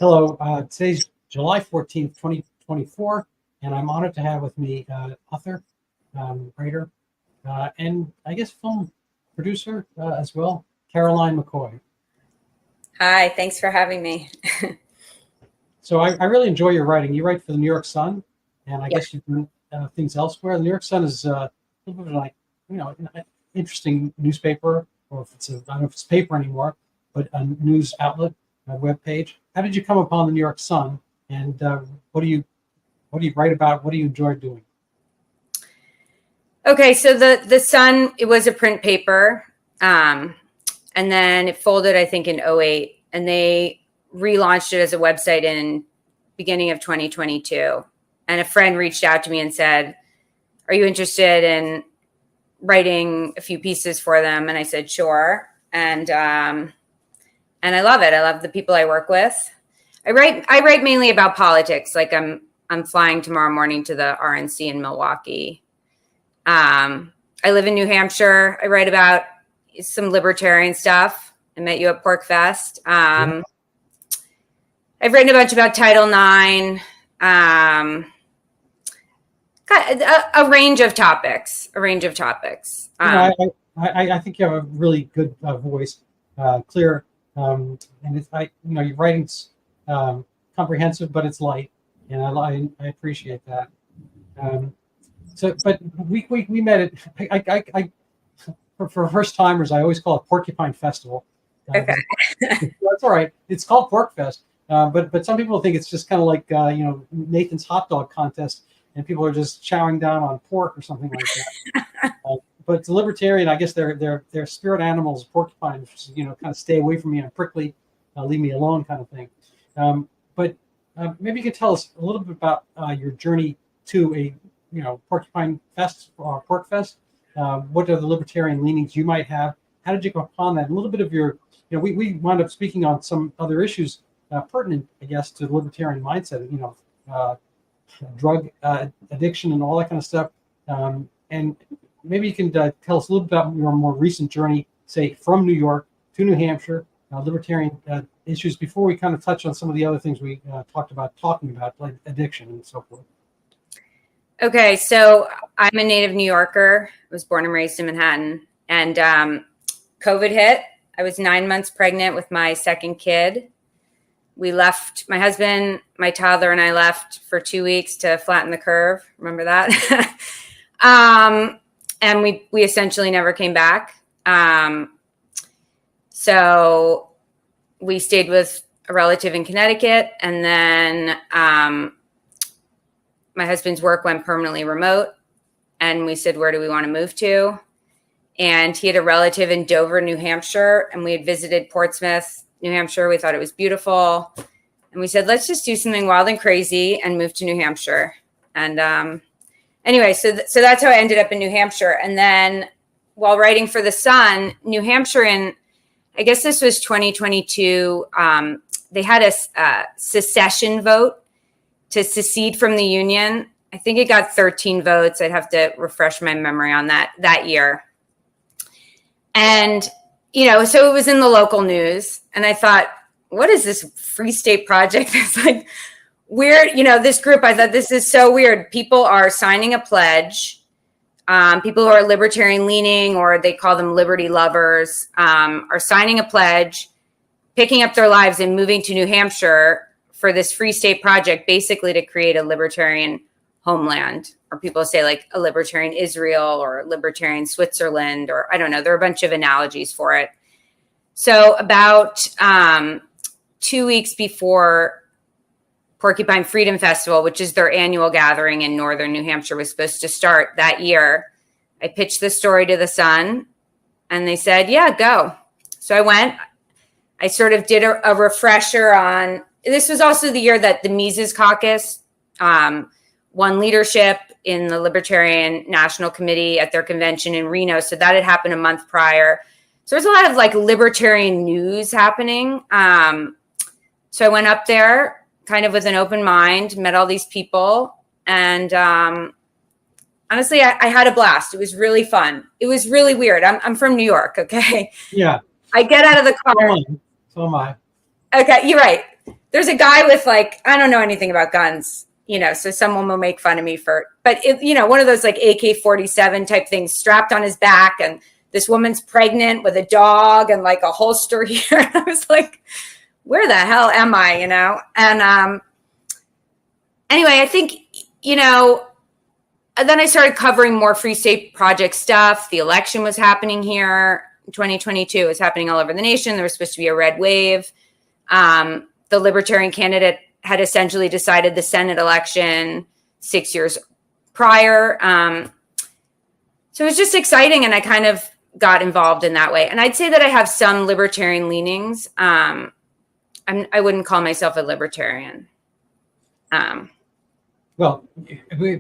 Hello, today's July 14th, 2024, and I'm honored to have with me author, writer, and I guess film producer as well, Caroline McCaughey. Hi, thanks for having me. So I really enjoy your writing. You write for the New York Sun, and I guess you've done things elsewhere. The New York Sun is a little bit like, an interesting newspaper, or if it's I don't know if it's paper anymore, but a news outlet, a web page. How did you come upon the New York Sun, and what do you write about? What do you enjoy doing? Okay, so the Sun, it was a print paper, and then it folded, I think, in '08, and they relaunched it as a website in beginning of 2022. And a friend reached out to me and said, "Are you interested in writing a few pieces for them?" And I said, "Sure." And I love it. I love the people I work with. I write mainly about politics. Like I'm flying tomorrow morning to the RNC in Milwaukee. I live in New Hampshire. I write about some libertarian stuff. I met you at Pork Fest. I've written a bunch about Title IX. Got a range of topics. I think you have a really good voice, clear. And it's your writing's comprehensive, but it's light, and I appreciate that. But we met at I for first timers, I always call it Porcupine Festival. Okay, that's all right. It's called Pork Fest, but some people think it's just kind of like Nathan's hot dog contest, and people are just chowing down on pork or something like that. But the libertarian, I guess they're spirit animals, porcupines, kind of stay away from me. I'm prickly, leave me alone, kind of thing. But maybe you could tell us a little bit about your journey to a Porcupine Fest or Pork Fest. What are the libertarian leanings you might have? How did you go upon that? A little bit of your, we wound up speaking on some other issues pertinent, I guess, to the libertarian mindset. Drug addiction and all that kind of stuff. And maybe you can tell us a little bit about your more recent journey, say from New York to New Hampshire, libertarian issues, before we kind of touch on some of the other things we talking about, like addiction and so forth. Okay, so I'm a native New Yorker. I was born and raised in Manhattan, and COVID hit. I was 9 months pregnant with my second kid. We left, my husband, my toddler, and I left for 2 weeks to flatten the curve. Remember that? And we essentially never came back. So we stayed with a relative in Connecticut, and then my husband's work went permanently remote, and we said, where do we want to move to? And he had a relative in Dover, New Hampshire, and we had visited Portsmouth, New Hampshire. We thought it was beautiful. And we said, let's just do something wild and crazy and move to New Hampshire. And anyway, so that's how I ended up in New Hampshire. And then while writing for the Sun, New Hampshire, I guess this was 2022, they had a secession vote to secede from the Union. I think it got 13 votes. I'd have to refresh my memory on that year. And, so it was in the local news. And I thought, what is this Free State Project? It's like weird, this group, I thought, this is so weird. People are signing a pledge. People who are libertarian leaning, or they call them liberty lovers, are signing a pledge, picking up their lives and moving to New Hampshire for this Free State Project, basically to create a libertarian homeland, or people say like a libertarian Israel or a libertarian Switzerland, or I don't know. There are a bunch of analogies for it. So about 2 weeks before Porcupine Freedom Festival, which is their annual gathering in northern New Hampshire, was supposed to start that year, I pitched the story to the Sun, and they said, yeah, go. So I went. I sort of did a refresher on, this was also the year that the Mises Caucus won leadership in the Libertarian National Committee at their convention in Reno. So that had happened a month prior. So there's a lot of like libertarian news happening. So I went up there kind of with an open mind, met all these people. And honestly, I had a blast. It was really fun. It was really weird. I'm from New York. Okay. Yeah. I get out of the car. So am I. Okay. You're right. there's a guy with like, I don't know anything about guns, so someone will make fun of me but one of those like AK-47 type things strapped on his back, and this woman's pregnant with a dog and like a holster here. And I was like, where the hell am I, And anyway, I think, and then I started covering more Free State Project stuff. The election was happening here in 2022. It was happening all over the nation. There was supposed to be a red wave. The Libertarian candidate had essentially decided the Senate election 6 years prior. So it was just exciting, and I kind of got involved in that way. And I'd say that I have some libertarian leanings. I wouldn't call myself a libertarian. Well,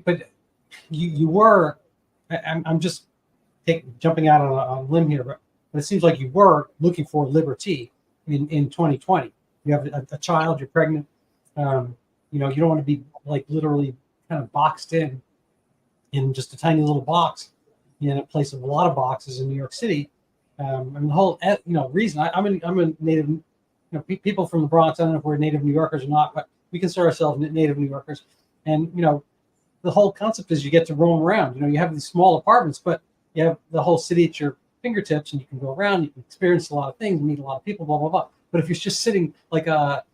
but you were. I'm just jumping out on a limb here, but it seems like you were looking for liberty in 2020. You have a child, you're pregnant. You don't want to be like literally kind of boxed in just a tiny little box in a place of a lot of boxes in New York City. And the whole reason I'm a native. People from the Bronx. I don't know if we're native New Yorkers or not, but we consider ourselves native New Yorkers. And the whole concept is you get to roam around. You have these small apartments, but you have the whole city at your fingertips, and you can go around. You can experience a lot of things, meet a lot of people, blah blah blah. But if you're just sitting like a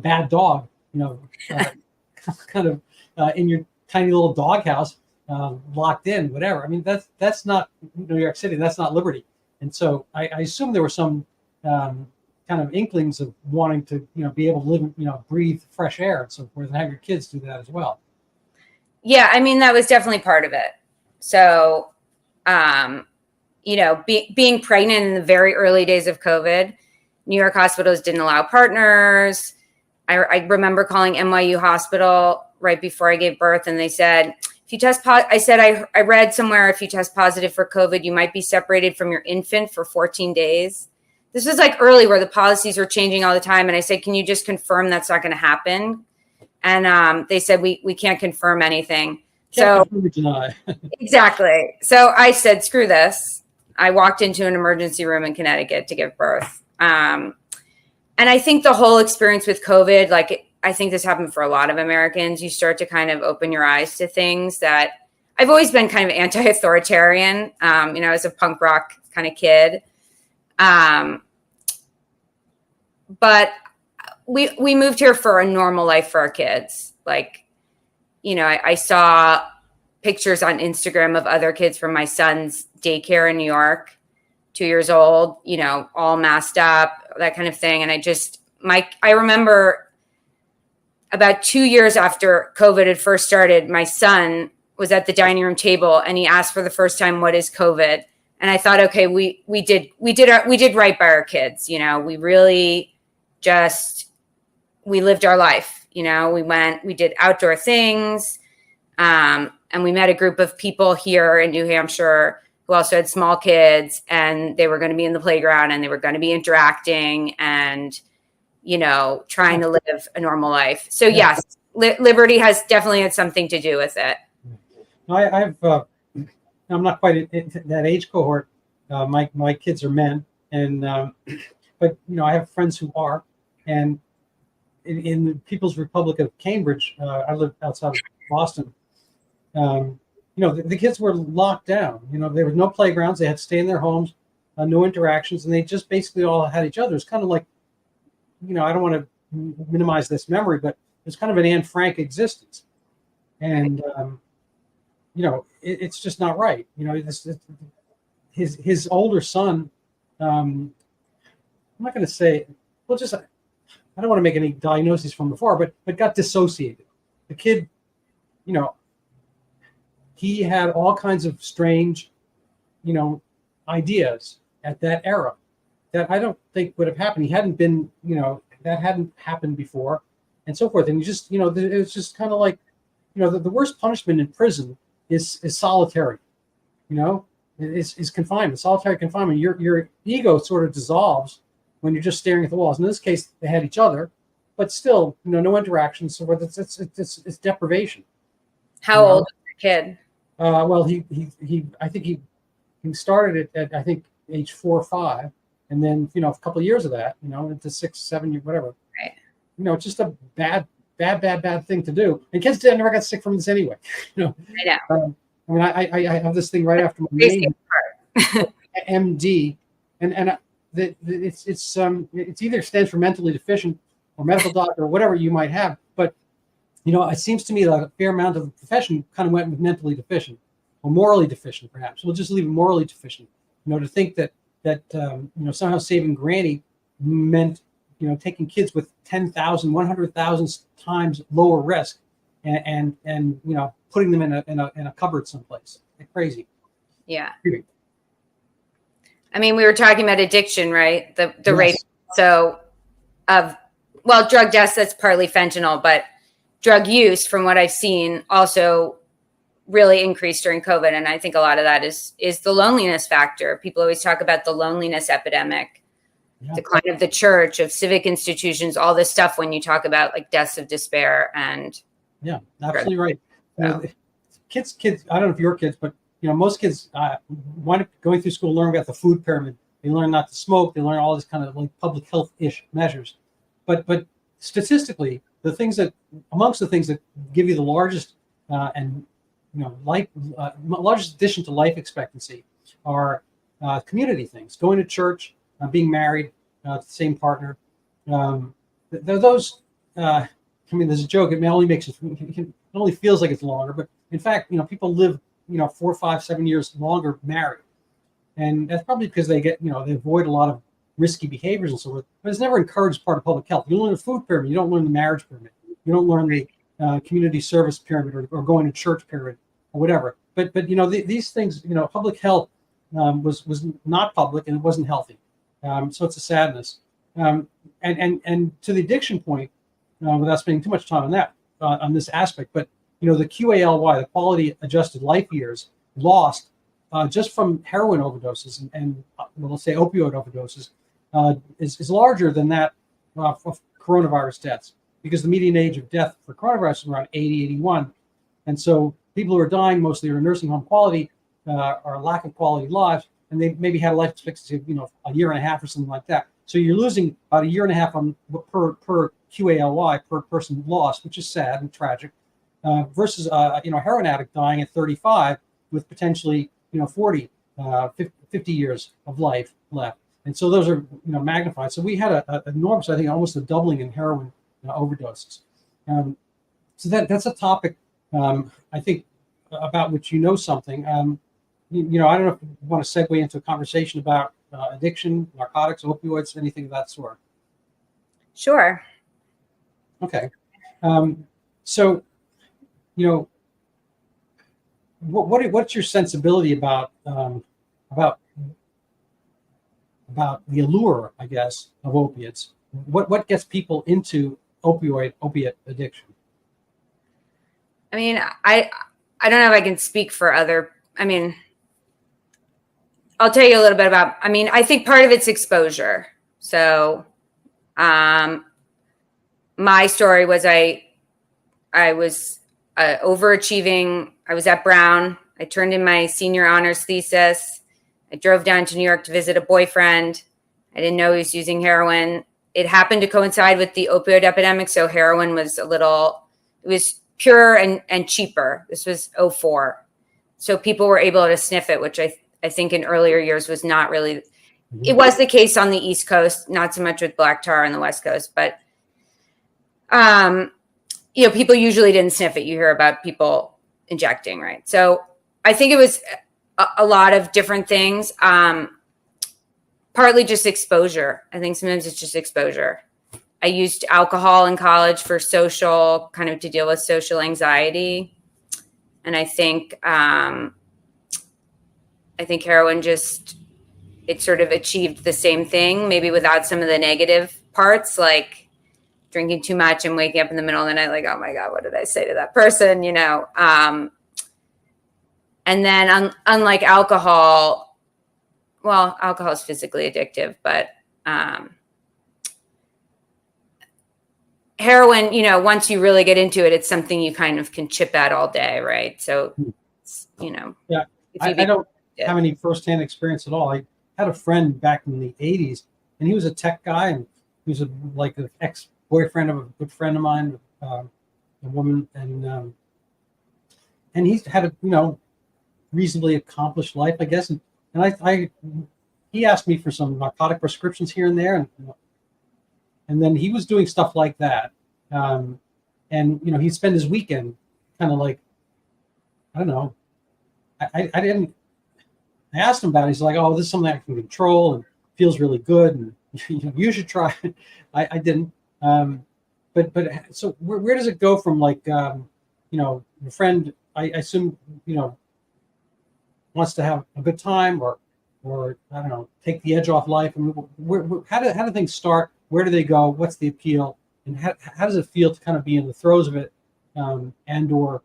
bad dog, kind of in your tiny little doghouse, locked in, whatever. I mean, that's not New York City. That's not liberty. And so I assume there were some kind of inklings of wanting to be able to live, breathe fresh air and so forth, and have your kids do that as well. Yeah, I mean, that was definitely part of it. So, being pregnant in the very early days of COVID, New York hospitals didn't allow partners. I remember calling NYU Hospital right before I gave birth, and they said, if you test positive, I read somewhere, if you test positive for COVID, you might be separated from your infant for 14 days. This was like early where the policies were changing all the time. And I said, can you just confirm that's not going to happen? And they said, we can't confirm anything. Can't confirm or deny. Exactly. So I said, screw this. I walked into an emergency room in Connecticut to give birth. And I think the whole experience with COVID, I think this happened for a lot of Americans. You start to kind of open your eyes to things that I've always been kind of anti-authoritarian. I was a punk rock kind of kid. But we moved here for a normal life for our kids. I saw pictures on Instagram of other kids from my son's daycare in New York, 2 years old, all masked up, that kind of thing. And I remember about 2 years after COVID had first started, my son was at the dining room table and he asked for the first time, what is COVID? And I thought, okay, we did right by our kids. We really we lived our life. We did outdoor things. And we met a group of people here in New Hampshire who also had small kids, and they were going to be in the playground and they were going to be interacting and, trying to live a normal life. So yes, liberty has definitely had something to do with it. I'm not quite in that age cohort. My kids are men, and but I have friends who are, and in the People's Republic of Cambridge, I live outside of Boston. The kids were locked down. There was no playgrounds. They had to stay in their homes, no interactions, and they just basically all had each other. It's kind of like, I don't want to minimize this memory, but it's kind of an Anne Frank existence, and it's just not right. His older son. I'm not going to say. I don't want to make any diagnoses from before, but got dissociated. The kid, he had all kinds of strange, ideas at that era that I don't think would have happened. He hadn't been, that hadn't happened before, and so forth. And you just, it was just kind of like, the worst punishment in prison is solitary, is confinement, solitary confinement. Your ego sort of dissolves when you're just staring at the walls. In this case, they had each other, but still, no interaction. So forth. It's deprivation. How old was the kid? Well, I think he started it at I think age 4 or 5, and then a couple of years of that, into 6, 7 years, whatever. Right. it's just a bad thing to do. And kids never got sick from this anyway. I know. I mean, I have this thing right after my name, MD, and it's either stands for mentally deficient or medical doctor or whatever you might have. But it seems to me that a fair amount of the profession kind of went with mentally deficient or morally deficient, perhaps. We'll just leave it morally deficient. To think that somehow saving Granny meant taking kids with 10,000, 100,000 times lower risk and putting them in a cupboard someplace. Like crazy. Yeah. I mean, we were talking about addiction, right? The Yes. rate of drug deaths, that's partly fentanyl, but drug use, from what I've seen, also really increased during COVID. And I think a lot of that is the loneliness factor. People always talk about the loneliness epidemic, decline of the church, of civic institutions, all this stuff when you talk about like deaths of despair and. Yeah, absolutely right. So. Kids, I don't know if your kids, but most kids wind up going through school, learning about the food pyramid. They learn not to smoke. They learn all this kind of like public health-ish measures. But statistically, amongst the things that give you the largest largest addition to life expectancy are community things, going to church, being married to the same partner. Those. There's a joke. It only feels like it's longer, but in fact, people live 4, 5, 7 years longer married, and that's probably because they get they avoid a lot of risky behaviors and so forth. But it's never encouraged part of public health. You learn the food pyramid. You don't learn the marriage pyramid. You don't learn the community service pyramid or going to church pyramid or whatever. But these things, public health was not public and it wasn't healthy. So it's a sadness. And to the addiction point, without spending too much time on that, on this aspect, but the QALY, the quality adjusted life years lost just from heroin overdoses and let's say opioid overdoses is larger than that of coronavirus deaths, because the median age of death for coronavirus is around 80, 81. And so people who are dying mostly are nursing home quality or lack of quality lives, and they maybe had a life expectancy of a year and a half or something like that. So you're losing about a year and a half per QALY per person lost, which is sad and tragic, versus a heroin addict dying at 35 with potentially 40, 50 years of life left. And so those are magnified. So we had an enormous, I think, almost a doubling in heroin overdoses. So that's a topic I think about which something. I don't know if you want to segue into a conversation about addiction, narcotics, opioids, anything of that sort. Sure. Okay. So, what's your sensibility about the allure, I guess, of opiates? What gets people into opiate addiction? I mean, I don't know if I can speak for other. I mean, I'll tell you a little bit about. I mean, I think part of it's exposure. So, my story was I was overachieving. I was at Brown. I turned in my senior honors thesis. I drove down to New York to visit a boyfriend. I didn't know he was using heroin. It happened to coincide with the opioid epidemic, so heroin was it was pure and cheaper. This was 2004. So people were able to sniff it, which I think in earlier years was not really, it was the case on the East Coast, not so much with black tar on the West Coast, but people usually didn't sniff it. You hear about people injecting, right? So I think it was a lot of different things. Partly just exposure. I think sometimes it's just exposure. I used alcohol in college for to deal with social anxiety. And I think heroin it sort of achieved the same thing, maybe without some of the negative parts, like drinking too much and waking up in the middle of the night, like, oh my God, what did I say to that person? And then unlike alcohol, well, alcohol is physically addictive, but heroin, once you really get into it, it's something you kind of can chip at all day, right? So, Yeah, I don't have any firsthand experience at all. I had a friend back in the 80s, and he was a tech guy, and he was an boyfriend of a good friend of mine, a woman, and he's had a reasonably accomplished life, I guess. And he asked me for some narcotic prescriptions here and there, and then he was doing stuff like that. And he'd spend his weekend kind of like, I don't know. I asked him about it. He's like, oh, this is something I can control and feels really good, and you should try it. I didn't. But so where does it go from like your friend? I assume wants to have a good time, or I don't know, take the edge off life. I mean, how do things start? Where do they go? What's the appeal? And how does it feel to kind of be in the throes of it, and/or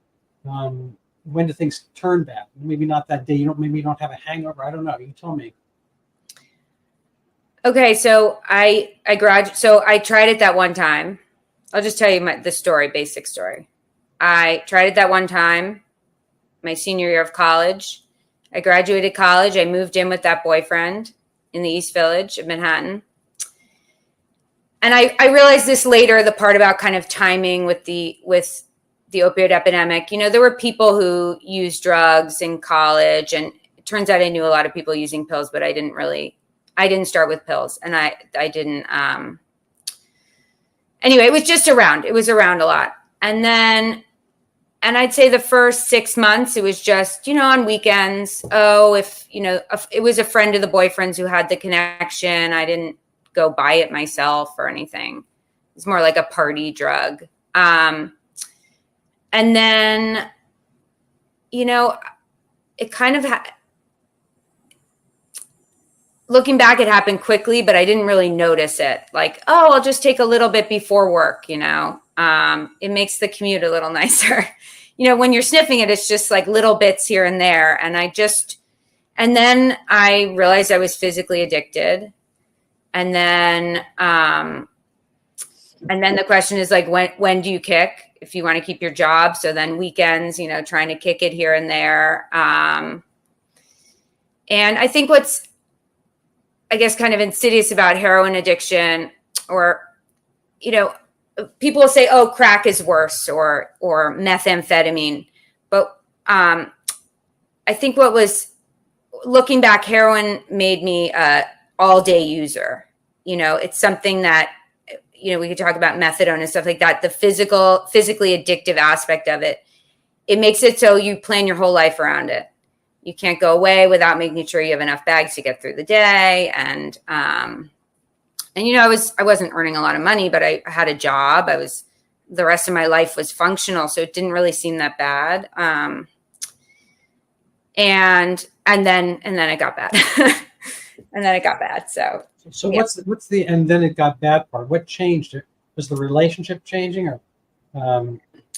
when do things turn bad? Maybe not that day. Maybe you don't have a hangover. I don't know. You tell me. Okay, so I tried it that one time. I'll just tell you the basic story. I tried it that one time, my senior year of college. I graduated college. I moved in with that boyfriend in the East Village of Manhattan. And I realized this later, the part about kind of timing with the opioid epidemic. There were people who used drugs in college, and it turns out I knew a lot of people using pills, but I didn't start with pills, and I didn't. Anyway, it was just around. It was around a lot. And I'd say the first 6 months, it was just, on weekends. Oh, if it was a friend of the boyfriend's who had the connection, I didn't go buy it myself or anything. It's more like a party drug. And then, it kind of looking back, it happened quickly, but I didn't really notice it. Like, oh, I'll just take a little bit before work, it makes the commute a little nicer. When you're sniffing it, it's just like little bits here and there. And then I realized I was physically addicted. And then the question is like, when do you kick if you want to keep your job? So then weekends, trying to kick it here and there. And I think what's, I guess, kind of insidious about heroin addiction, or, people will say, oh, crack is worse, or methamphetamine. But I think what was, looking back, heroin made me a all-day user. It's something that, we could talk about methadone and stuff like that. The physically addictive aspect of it, it makes it so you plan your whole life around it. You can't go away without making sure you have enough bags to get through the day. And I wasn't earning a lot of money, but I had a job. The rest of my life was functional, so it didn't really seem that bad. And then it got bad. And then it got bad. So yeah. What's the and then it got bad part? What changed? Was the relationship changing, or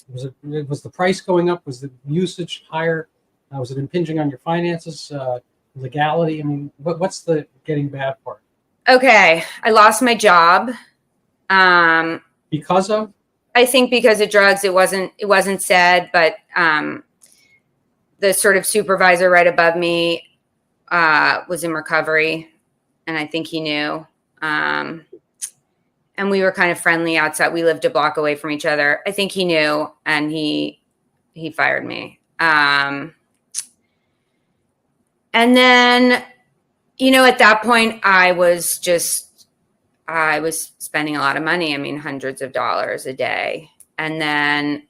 was the price going up? Was the usage higher? Was it impinging on your finances? Legality? I mean, what's the getting bad part? Okay, I lost my job. Because of? I think because of drugs. It wasn't said, but the sort of supervisor right above me was in recovery, and I think he knew. And we were kind of friendly outside. We lived a block away from each other. I think he knew, and he fired me. And then, at that point, I was spending a lot of money. I mean, hundreds of dollars a day. And then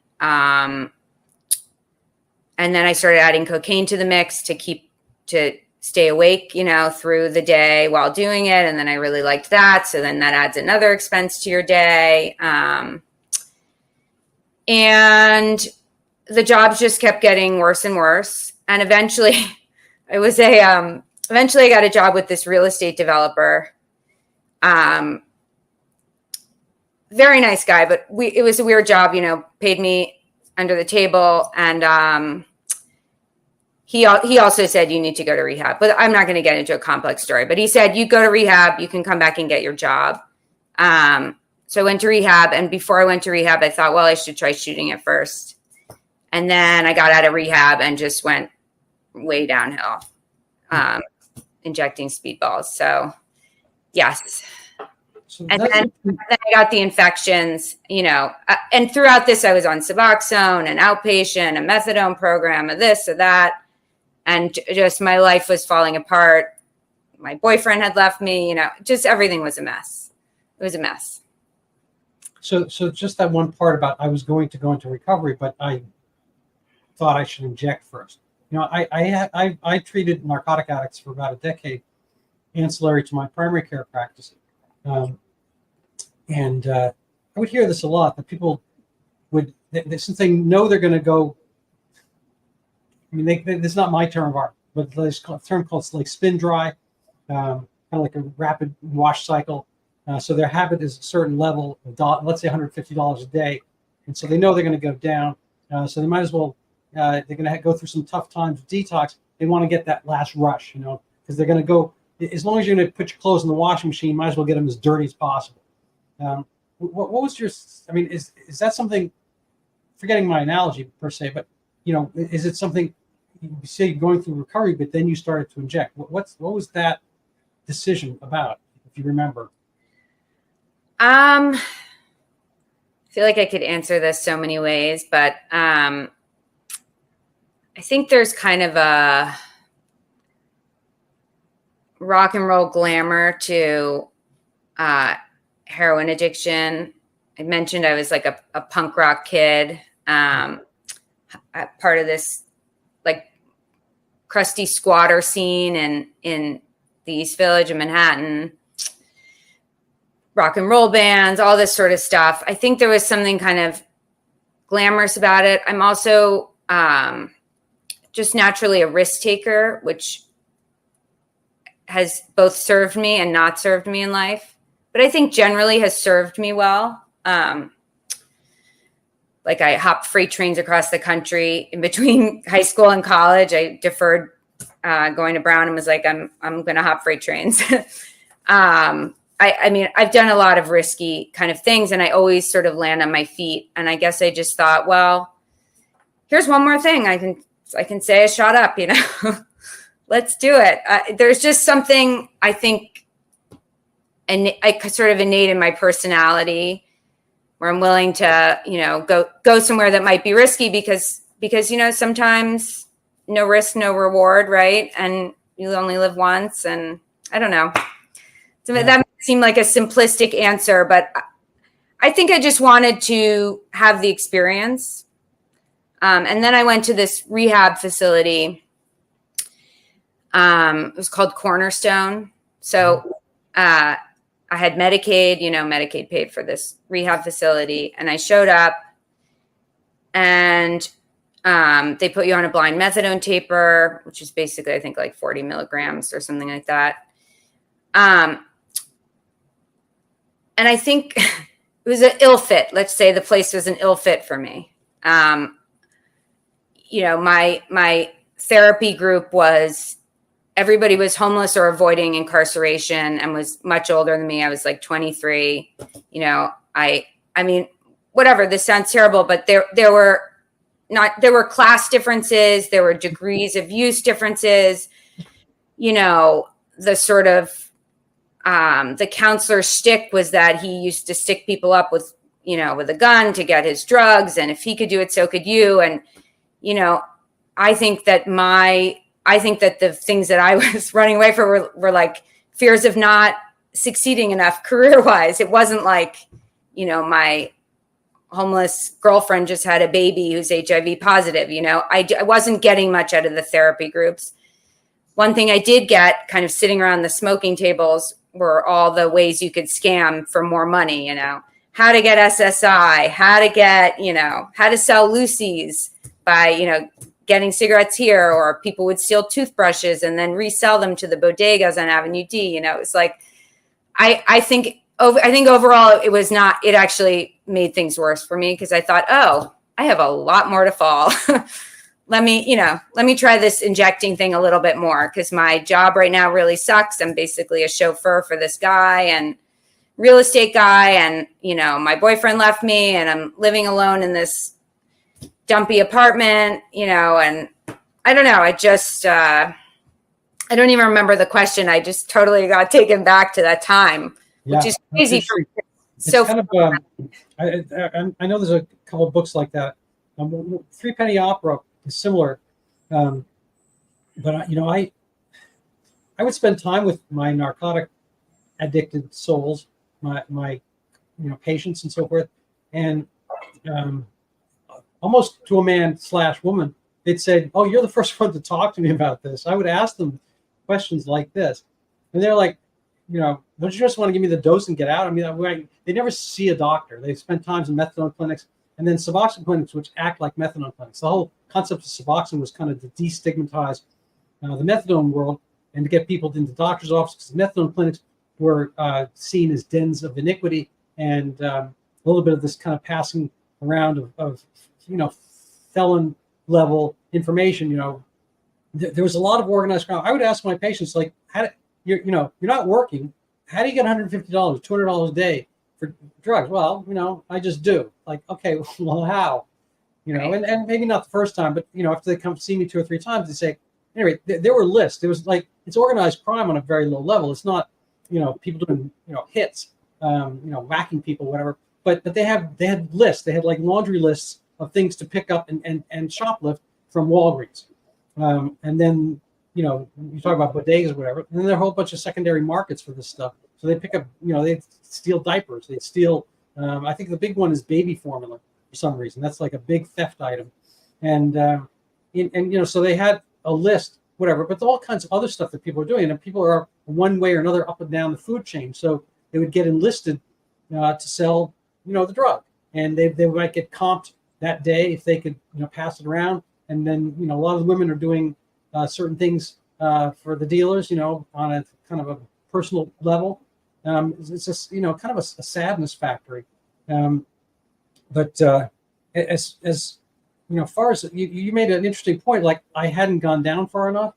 I started adding cocaine to the mix to stay awake, through the day while doing it. And then I really liked that. So then that adds another expense to your day. And the jobs just kept getting worse and worse. And eventually eventually I got a job with this real estate developer. Very nice guy, but it was a weird job, paid me under the table. And he also said, you need to go to rehab. But I'm not going to get into a complex story. But he said, you go to rehab, you can come back and get your job. So I went to rehab. And before I went to rehab, I thought, well, I should try shooting it first. And then I got out of rehab and just went way downhill, injecting speedballs. So, yes. So And that's then I got the infections, and throughout this, I was on Suboxone, an outpatient, a methadone program, a this, a that. And just my life was falling apart. My boyfriend had left me, just everything was a mess. It was a mess. so just that one part about I was going to go into recovery, but I thought I should inject first. I treated narcotic addicts for about a decade, ancillary to my primary care practice. And I would hear this a lot, that people would, since they know they're going to go, I mean, this is not my term of art, but there's a term called like spin dry, kind of like a rapid wash cycle. So their habit is a certain level, let's say $150 a day. And so they know they're going to go down. So they might as well, they're going to go through some tough times with detox. They want to get that last rush, because they're going to go, as long as you're going to put your clothes in the washing machine, you might as well get them as dirty as possible. What was your, I mean, is that something, forgetting my analogy per se, but, is it something, you say you're going through recovery, but then you started to inject. What was that decision about, if you remember? I feel like I could answer this so many ways, but I think there's kind of a rock and roll glamour to heroin addiction. I mentioned I was like a punk rock kid, part of this like crusty squatter scene in the East Village of Manhattan. Rock and roll bands, all this sort of stuff. I think there was something kind of glamorous about it. I'm also just naturally a risk taker, which has both served me and not served me in life, but I think generally has served me well. Like I hopped freight trains across the country in between high school and college. I deferred going to Brown and was like, I'm going to hop freight trains. I mean, I've done a lot of risky kind of things, and I always sort of land on my feet. And I guess I just thought, well, here's one more thing I can say I shot up, let's do it. There's just something I think, and I sort of innate in my personality where I'm willing to, go somewhere that might be risky because, sometimes no risk, no reward. Right. And you only live once, and I don't know. So that might seem like a simplistic answer, but I think I just wanted to have the experience. And then I went to this rehab facility. It was called Cornerstone. So I had Medicaid, Medicaid paid for this rehab facility. And I showed up, and they put you on a blind methadone taper, which is basically, I think, like 40 milligrams or something like that. And I think it was an ill fit. Let's say the place was an ill fit for me. My therapy group everybody was homeless or avoiding incarceration and was much older than me. I was like 23. I mean, whatever, this sounds terrible, but there were class differences. There were degrees of use differences, the sort of, the counselor's shtick was that he used to stick people up with a gun to get his drugs. And if he could do it, so could you. And, I think that the things that I was running away from were like fears of not succeeding enough career-wise. It wasn't like, my homeless girlfriend just had a baby who's HIV positive. I wasn't getting much out of the therapy groups. One thing I did get kind of sitting around the smoking tables were all the ways you could scam for more money, how to get SSI, how to get, how to sell Lucy's by, getting cigarettes here, or people would steal toothbrushes and then resell them to the bodegas on Avenue D. It's like, I think overall it actually made things worse for me, because I thought, oh, I have a lot more to fall. Let me try this injecting thing a little bit more, because my job right now really sucks. I'm basically a chauffeur for this guy and real estate guy. And, my boyfriend left me, and I'm living alone in this dumpy apartment, and I don't know. I just, I don't even remember the question. I just totally got taken back to that time Yeah, which is that's crazy. interesting. It's So kind of I know there's a couple of books like that. Threepenny Opera is similar, but I would spend time with my narcotic addicted souls, my patients and so forth, and almost to a man / woman, they'd say, "Oh, you're the first one to talk to me about this." I would ask them questions like this, and they're like, don't you just want to give me the dose and get out? I mean, they never see a doctor. They spend times in methadone clinics and then Suboxone clinics, which act like methadone clinics. The whole concept of Suboxone was kind of to destigmatize the methadone world and to get people into doctor's offices. Methadone clinics were seen as dens of iniquity, and a little bit of this kind of passing around of felon level information. There was a lot of organized crime. I would ask my patients, like, you're not working. How do you get $150, $200 a day for drugs? Well, I just do. Like, okay, well, how? And maybe not the first time, but after they come see me 2 or 3 times, they say, anyway, there were lists. It was like, it's organized crime on a very low level. It's not, people doing, hits, whacking people, whatever. But they had lists. They had like laundry lists of things to pick up and shoplift from Walgreens. And then, you talk about bodegas or whatever, and then there are a whole bunch of secondary markets for this stuff. So they pick up, they steal diapers. They steal, I think the big one is baby formula for some reason. That's like a big theft item. And so they had a list, whatever, but all kinds of other stuff that people are doing. And people are one way or another up and down the food chain. So they would get enlisted to sell, the drug. And they might get comped that day if they could, pass it around. And then, a lot of the women are doing certain things for the dealers, on a kind of a personal level. It's just, kind of a sadness factory. But as far as you made an interesting point, like I hadn't gone down far enough.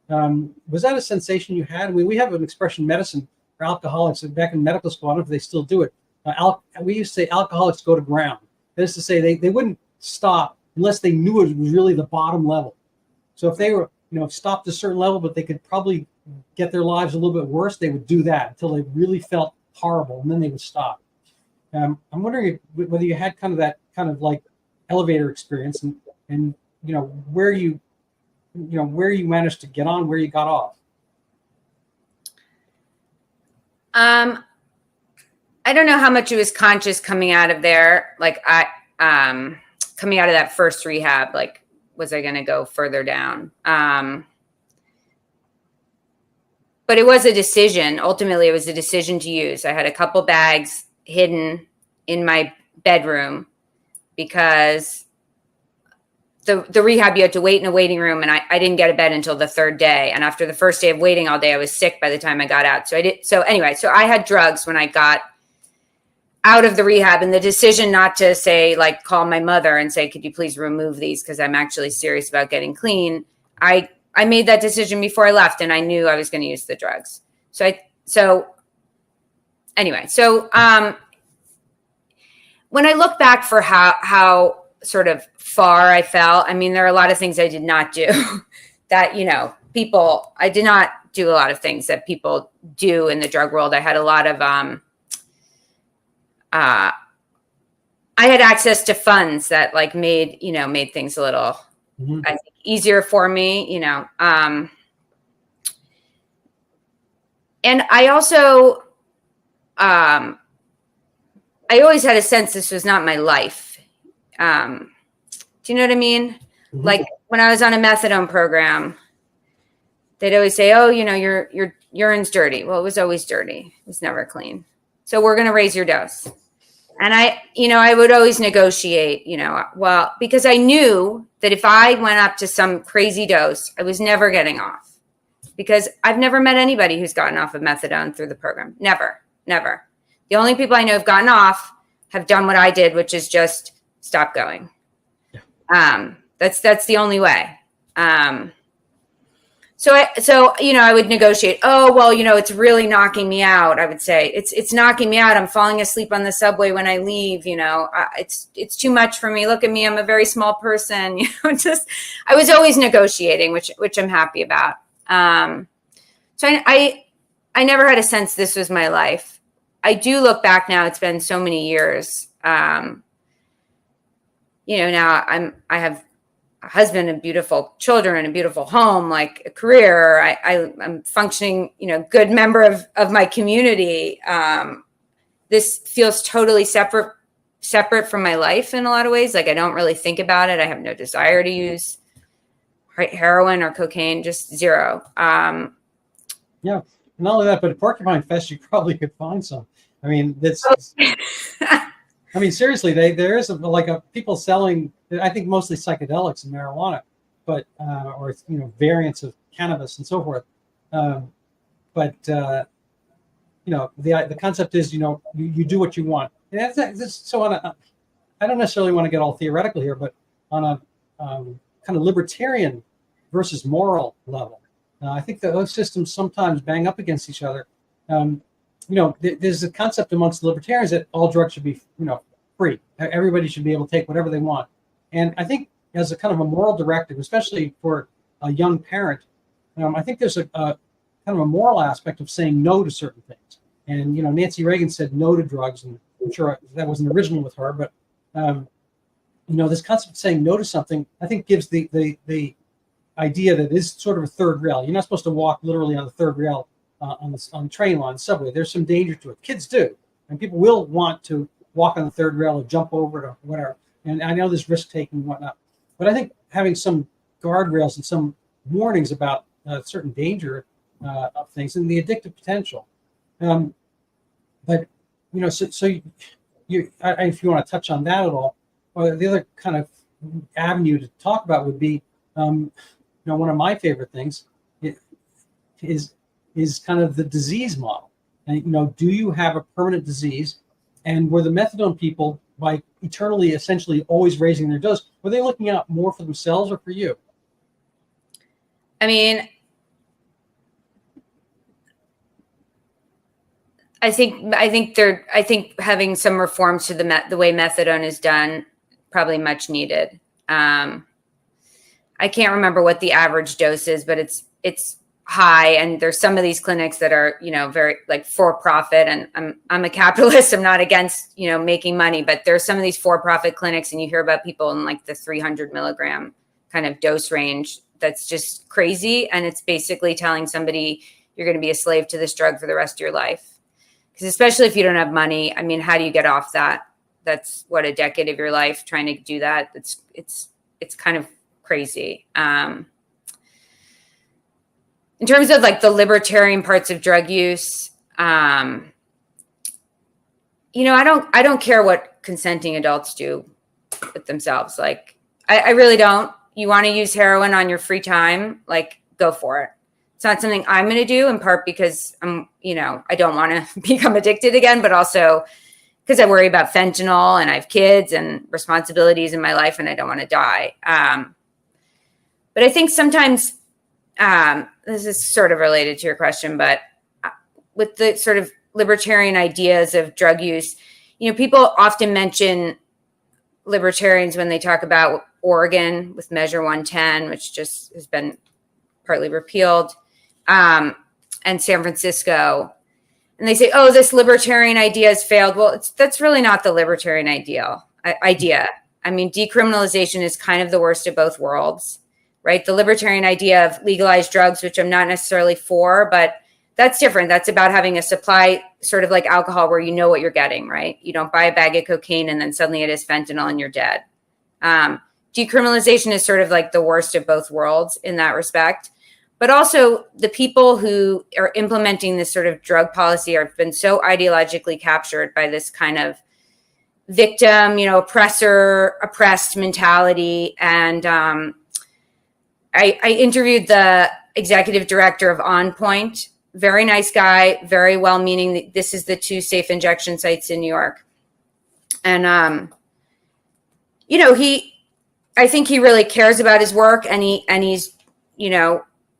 Was that a sensation you had? I mean, we have an expression, medicine for alcoholics, and back in medical school, I don't know if they still do it. We used to say alcoholics go to ground. That is to say, they wouldn't stop unless they knew it was really the bottom level. So if they were, stopped at a certain level, but they could probably get their lives a little bit worse, they would do that until they really felt horrible, and then they would stop. I'm wondering whether you had kind of that kind of like elevator experience, and where you managed to get on, where you got off. I don't know how much it was conscious coming out of there. Like coming out of that first rehab, like, was I going to go further down? But it was a decision. Ultimately, it was a decision to use. I had a couple bags hidden in my bedroom because the rehab, you had to wait in a waiting room, and I didn't get a bed until the 3rd day. And after the first day of waiting all day, I was sick by the time I got out. So I had drugs when I got out of the rehab, and the decision not to say, like, call my mother and say, could you please remove these, because I'm actually serious about getting clean. I made that decision before I left, and I knew I was going to use the drugs. So when I look back for how sort of far I fell, I mean, there are a lot of things I did not do that, I did not do a lot of things that people do in the drug world. I had a lot of, I had access to funds that like made things a little, I think, easier for me, and I also, I always had a sense this was not my life. Do you know what I mean? Mm-hmm. Like when I was on a methadone program, they'd always say, oh, your urine's dirty. Well, it was always dirty. It was never clean. So we're going to raise your dose. And I would always negotiate, because I knew that if I went up to some crazy dose, I was never getting off, because I've never met anybody who's gotten off of methadone through the program. Never. The only people I know have gotten off have done what I did, which is just stop going. Yeah. That's the only way. So I would negotiate. Oh, well, it's really knocking me out. I would say it's knocking me out. I'm falling asleep on the subway when I leave. It's too much for me. Look at me. I'm a very small person. I was always negotiating, which I'm happy about. So I never had a sense this was my life. I do look back now. It's been so many years. Now I have a husband and beautiful children and a beautiful home, like a career. I'm functioning, good member of my community. This feels totally separate from my life in a lot of ways. Like I don't really think about it. I have no desire to use heroin or cocaine, just zero. Yeah, not only that, but at Porcupine Fest, you probably could find some. I mean, I mean, seriously, there is people selling, I think mostly psychedelics and marijuana, but or variants of cannabis and so forth. But the concept is you do what you want. So I don't necessarily want to get all theoretical here, but on a kind of libertarian versus moral level, I think that those systems sometimes bang up against each other. There's a concept amongst libertarians that all drugs should be free. Everybody should be able to take whatever they want. And I think as a kind of a moral directive, especially for a young parent, I think there's a kind of a moral aspect of saying no to certain things. And Nancy Reagan said no to drugs, and I'm sure that wasn't original with her, but this concept of saying no to something, I think gives the idea that is sort of a third rail. You're not supposed to walk literally on the third rail on the train line, subway. There's some danger to it. Kids do, and people will want to walk on the third rail or jump over to whatever. And I know there's risk taking and whatnot, but I think having some guardrails and some warnings about certain danger of things and the addictive potential. But so if you want to touch on that at all, or the other kind of avenue to talk about would be, one of my favorite things is kind of the disease model. And do you have a permanent disease? And were the methadone people, by eternally, essentially always raising their dose, were they looking out more for themselves or for you? I mean, I think having some reforms to the way methadone is done, probably much needed. I can't remember what the average dose is, but it's high, and there's some of these clinics that are very like for profit, and I'm a capitalist. I'm not against making money, but there's some of these for profit clinics, and you hear about people in like the 300 milligram kind of dose range. That's just crazy, and it's basically telling somebody you're going to be a slave to this drug for the rest of your life. Because especially if you don't have money, I mean, how do you get off that? That's what, a decade of your life trying to do that. It's kind of crazy. In terms of like the libertarian parts of drug use, I don't care what consenting adults do with themselves. Like, I really don't. You want to use heroin on your free time, like, go for it. It's not something I'm going to do, in part because I don't want to become addicted again, but also because I worry about fentanyl and I have kids and responsibilities in my life and I don't want to die. But I think sometimes, this is sort of related to your question, but with the sort of libertarian ideas of drug use, people often mention libertarians when they talk about Oregon with Measure 110, which just has been partly repealed, and San Francisco. And they say, oh, this libertarian idea has failed. Well, that's really not the libertarian idea. I mean, decriminalization is kind of the worst of both worlds, right? The libertarian idea of legalized drugs, which I'm not necessarily for, but that's different. That's about having a supply, sort of like alcohol, where you know what you're getting, right? You don't buy a bag of cocaine and then suddenly it is fentanyl and you're dead. Decriminalization is sort of like the worst of both worlds in that respect. But also the people who are implementing this sort of drug policy have been so ideologically captured by this kind of victim, oppressor, oppressed mentality. And I interviewed the executive director of On Point, very nice guy, very well-meaning. This is the 2 safe injection sites in New York. And, I think he really cares about his work, and he's,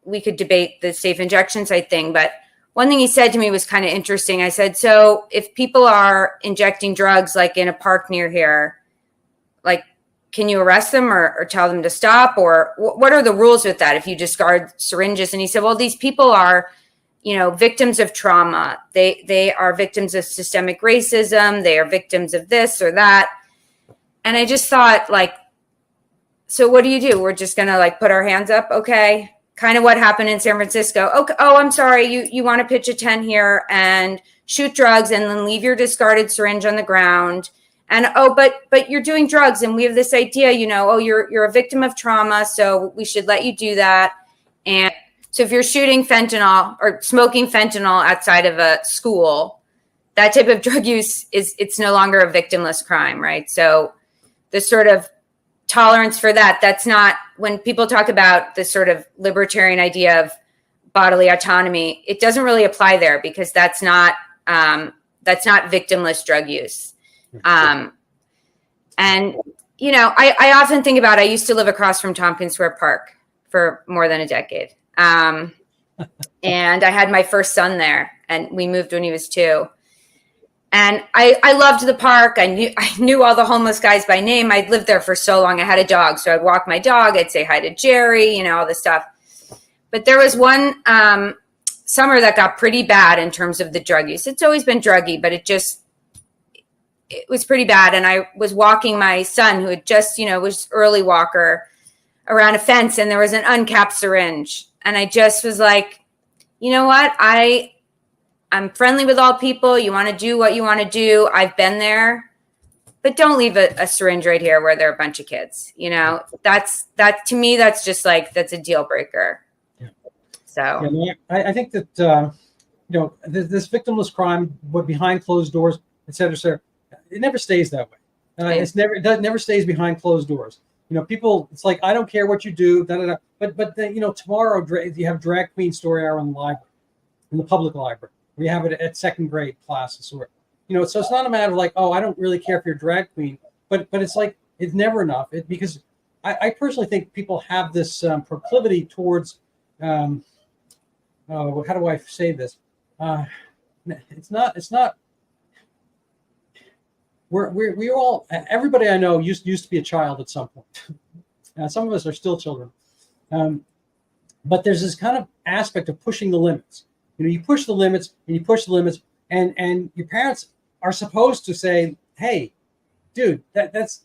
we could debate the safe injection site thing, but one thing he said to me was kind of interesting. I said, so if people are injecting drugs like in a park near here, like, can you arrest them or tell them to stop? Or what are the rules with that if you discard syringes? And he said, well, these people are victims of trauma. They are victims of systemic racism. They are victims of this or that. And I just thought, like, so what do? We're just going to like put our hands up. Okay. Kind of what happened in San Francisco. Okay. Oh, I'm sorry. You want to pitch a tent here and shoot drugs and then leave your discarded syringe on the ground. And, oh, but you're doing drugs. And we have this idea, oh, you're a victim of trauma. So we should let you do that. And so if you're shooting fentanyl or smoking fentanyl outside of a school, that type of drug use it's no longer a victimless crime, right? So the sort of tolerance for that's not, when people talk about this sort of libertarian idea of bodily autonomy, it doesn't really apply there because that's not victimless drug use. And I often think about, I used to live across from Tompkins Square Park for more than a decade. And I had my first son there, and we moved when he was 2. And I loved the park. I knew all the homeless guys by name. I'd lived there for so long. I had a dog, so I'd walk my dog. I'd say hi to Jerry, all this stuff. But there was one summer that got pretty bad in terms of the drug use. It's always been druggy, but it was pretty bad. And I was walking my son, who had just, was early walker, around a fence, and there was an uncapped syringe. And I just was like, you know what? I'm friendly with all people. You want to do what you want to do. I've been there, but don't leave a syringe right here where there are a bunch of kids. That to me, that's just like, that's a deal breaker. Yeah. So yeah, I think that, this victimless crime, what behind closed doors, et cetera, it never stays that way. It never stays behind closed doors. People, it's like, I don't care what you do, but then, tomorrow you have drag queen story hour in the library, in the public library. We have it at second grade classes. So it's not a matter of like, oh, I don't really care if you're a drag queen, but it's like, it's never enough. Because I personally think people have this proclivity towards, how do I say this? It's not. We're all, everybody I know used to be a child at some point. Some of us are still children. But there's this kind of aspect of pushing the limits. You push the limits and you push the limits, and your parents are supposed to say, hey, dude, that's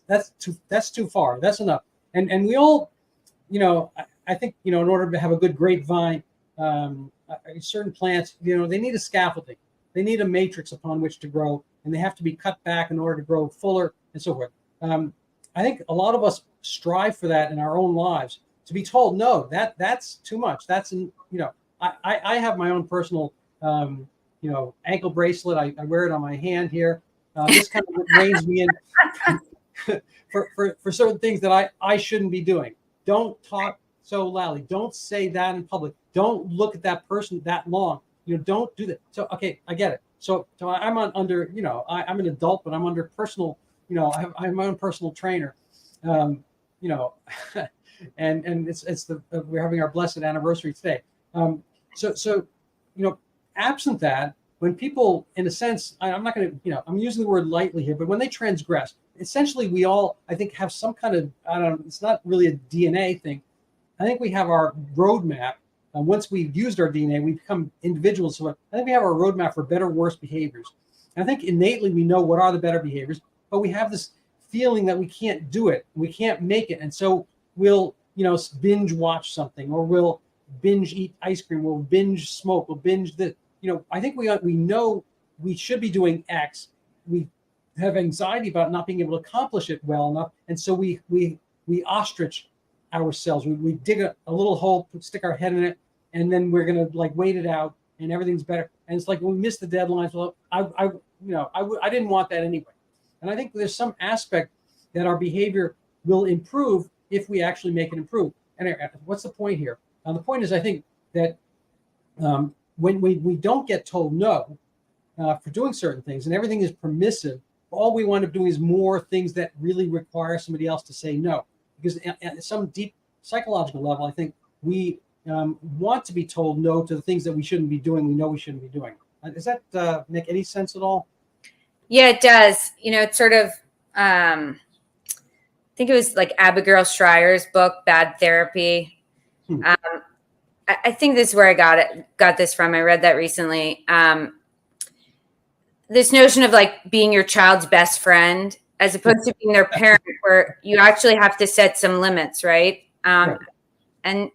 too far. That's enough. And we all, I think, in order to have a good grapevine, certain plants, they need a scaffolding. They need a matrix upon which to grow, and they have to be cut back in order to grow fuller and so forth. I think a lot of us strive for that in our own lives, to be told, no, that's too much. I have my own personal, ankle bracelet. I wear it on my hand here. This kind of reins me in for certain things that I shouldn't be doing. Don't talk so loudly. Don't say that in public. Don't look at that person that long. Don't do that. So, okay, I get it. So I'm under, I'm an adult, but I'm under personal, I have my own personal trainer, and it's we're having our blessed anniversary today. So absent that, when people, in a sense, I'm not going to, I'm using the word lightly here, but when they transgress, essentially we all, I think, have some kind of, it's not really a DNA thing. I think we have our roadmap. Once we've used our DNA, we become individuals. So I think we have our roadmap for better, worse behaviors. And I think innately we know what are the better behaviors, but we have this feeling that we can't do it. We can't make it. And so we'll, binge watch something, or we'll binge eat ice cream, we'll binge smoke, we'll binge this. I think we know we should be doing X. We have anxiety about not being able to accomplish it well enough. And so we ostrich ourselves. We dig a little hole, stick our head in it, and then we're going to wait it out, and everything's better. And it's like, when we miss the deadlines, well, I didn't want that anyway. And I think there's some aspect that our behavior will improve if we actually make it improve. And what's the point here? The point is, I think that when we don't get told no for doing certain things, and everything is permissive, all we wind up doing is more things that really require somebody else to say no. Because at some deep psychological level, I think we want to be told no to the things that we shouldn't be doing. We know we shouldn't be doing. Does that make any sense at all? Yeah, it does. It's sort of, I think it was like Abigail Schreier's book, Bad Therapy. I think this is where I got this from. I read that recently. This notion of like being your child's best friend as opposed to being their parent, where you actually have to set some limits, right? Right. And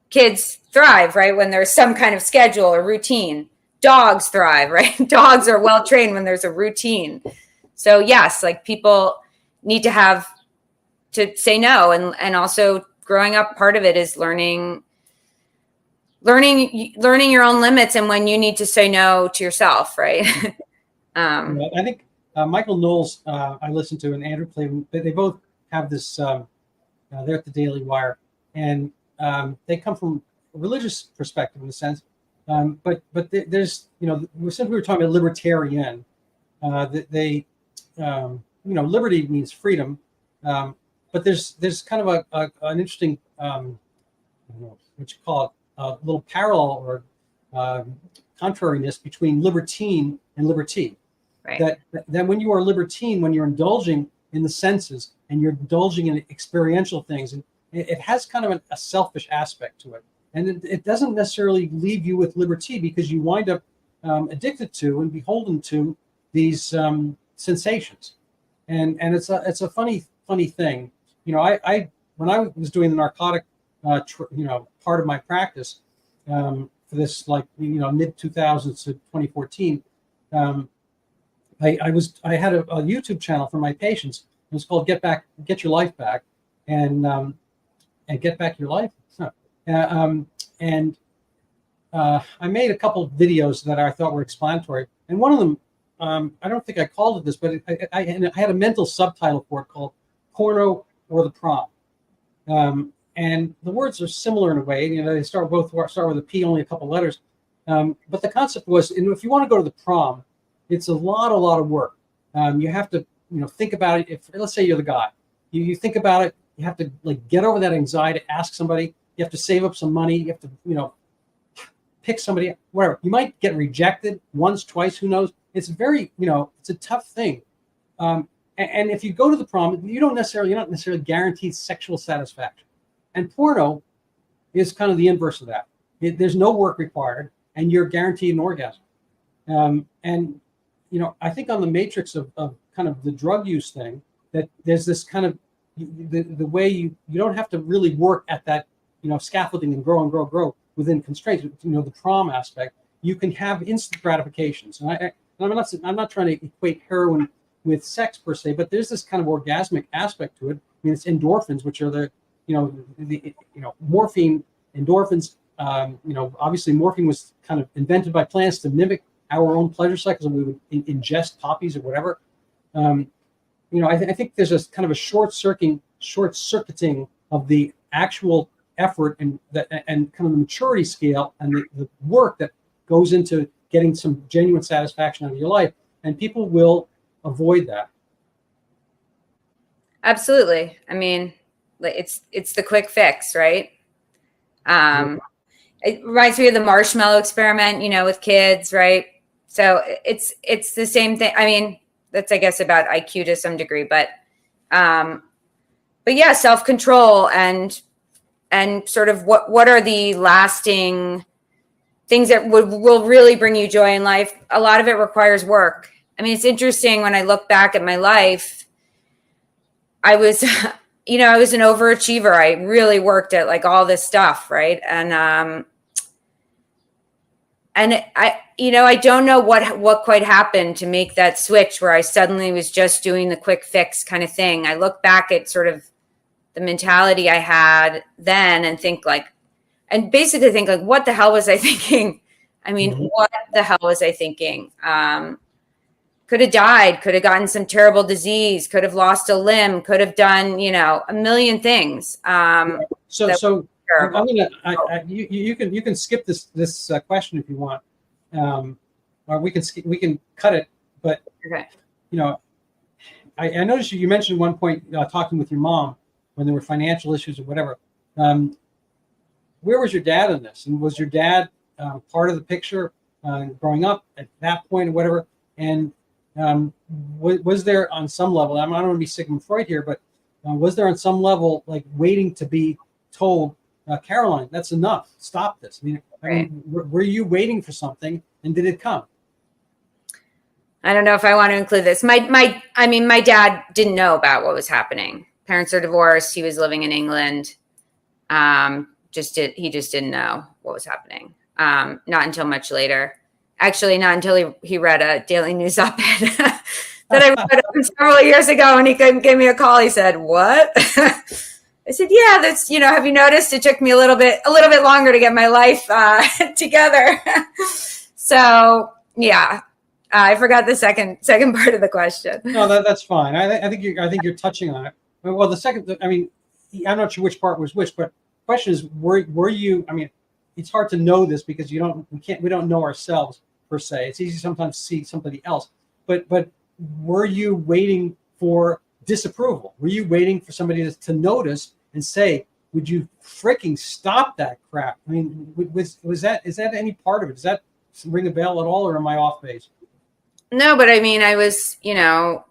kids thrive, right, when there's some kind of schedule or routine. Dogs thrive, right? Dogs are well trained when there's a routine. So yes, like people need to have to say no, and also growing up, part of it is learning your own limits and when you need to say no to yourself, right? I think Michael Knowles, I listened to, and Andrew Clavin, they both have this, they're at the Daily Wire, and they come from a religious perspective in a sense. But there's, since we were talking about libertarian, liberty means freedom. But there's kind of an interesting, I don't know what you call it, a little parallel or contrariness between libertine and liberty. Right. That when you are libertine, when you're indulging in the senses and you're indulging in experiential things, and it has kind of a selfish aspect to it. And it doesn't necessarily leave you with liberty, because you wind up addicted to and beholden to these sensations. And it's a funny thing. I when I was doing the narcotic part of my practice for this, mid 2000s to 2014, I had a YouTube channel for my patients. It was called Get Your Life Back, and Get Back Your Life. I made a couple of videos that I thought were explanatory, and one of them, I don't think I called it this, but I had a mental subtitle for it called "Porno or the Prom," and the words are similar in a way. They start with a P, only a couple letters, but the concept was, if you want to go to the prom, it's a lot of work. You have to think about it. If let's say you're the guy, you think about it. You have to get over that anxiety, ask somebody. You have to save up some money. You have to pick somebody, whatever. You might get rejected once, twice, who knows? It's very, it's a tough thing. And if you go to the prom, you're not necessarily guaranteed sexual satisfaction. And porno is kind of the inverse of that. There's no work required, and you're guaranteed an orgasm. And I think on the matrix of kind of the drug use thing, that there's this kind of the way you don't have to really work at that, scaffolding and grow within constraints. The prom aspect, you can have instant gratifications. And I'm not trying to equate heroin with sex per se, but there's this kind of orgasmic aspect to it. I mean, it's endorphins, which are the morphine, endorphins. Obviously morphine was kind of invented by plants to mimic our own pleasure cycles, and we would ingest poppies or whatever. I think there's a kind of a short circuiting of the actual effort and kind of the maturity scale and the work that goes into getting some genuine satisfaction out of your life, and people will avoid that. Absolutely. I mean, it's the quick fix, right? It reminds me of the marshmallow experiment, with kids, right? So it's the same thing. I mean, that's, I guess, about IQ to some degree, but yeah, self-control and sort of what are the lasting things that will really bring you joy in life. A lot of it requires work. I mean, it's interesting when I look back at my life, I was an overachiever. I really worked at all this stuff, right? And I don't know what quite happened to make that switch where I suddenly was just doing the quick fix kind of thing. I look back at sort of the mentality I had then and basically think what the hell was I thinking? I mean, what the hell was I thinking? Could have died, could have gotten some terrible disease, could have lost a limb, could have done, a million things. So I'm gonna, you can skip this question if you want, or we can cut it. But okay. I noticed you mentioned at one point talking with your mom when there were financial issues or whatever. Where was your dad in this? And was your dad part of the picture growing up at that point or whatever? And was there on some level? I don't want to be Sigmund Freud here, but was there on some level waiting to be told Caroline, that's enough. Stop this. I mean, were you waiting for something, and did it come? I don't know if I want to include this. My dad didn't know about what was happening. Parents are divorced. He was living in England. He just didn't know what was happening. Not until much later. Actually, not until he read a Daily News op-ed that I read several years ago, and he gave me a call. He said, "What?" I said, "Yeah, that's, have you noticed it took me a little bit longer to get my life together." So yeah, I forgot the second part of the question. No, that's fine. I think you're touching on it. Well, the second, I mean, I'm not sure which part was which, but the question is, were you? I mean, it's hard to know this because we don't know ourselves per se. It's easy sometimes to see somebody else, but were you waiting for disapproval? Were you waiting for somebody to notice and say, "Would you freaking stop that crap"? I mean, is that any part of it? Does that ring a bell at all, or am I off base? No, but I mean, I wasn't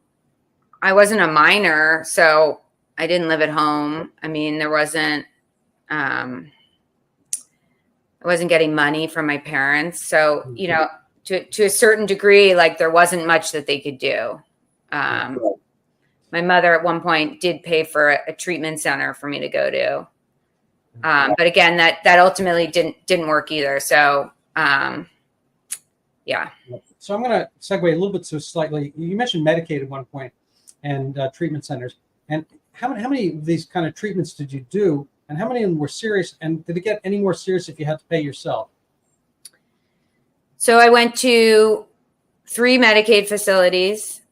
a minor, so I didn't live at home. I mean, I wasn't getting money from my parents. So, to a certain degree, like, there wasn't much that they could do. My mother at one point did pay for a treatment center for me to go to. But again, that ultimately didn't work either. So, yeah. So I'm going to segue a little bit to slightly, you mentioned Medicaid at one point and treatment centers. And how many of these kind of treatments did you do? And how many of them were serious? And did it get any more serious if you had to pay yourself? So I went to 3 Medicaid facilities.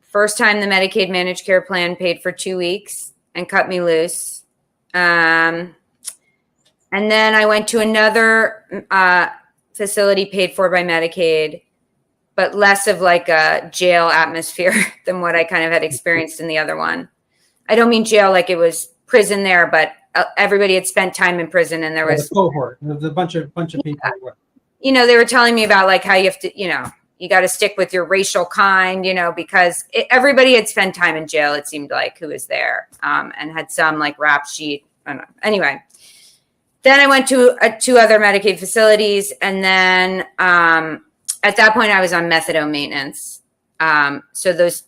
First time the Medicaid managed care plan paid for 2 weeks and cut me loose. And then I went to another facility paid for by Medicaid, but less of like a jail atmosphere than what I kind of had experienced in the other one. I don't mean jail like it was prison there, but everybody had spent time in prison, and there was a cohort, the bunch of people. They were telling me about like how you have to, you got to stick with your racial kind, because everybody had spent time in jail, it seemed like, who was there, and had some like rap sheet. I don't know. Anyway, then I went to 2 other Medicaid facilities, and then at that point I was on methadone maintenance. So those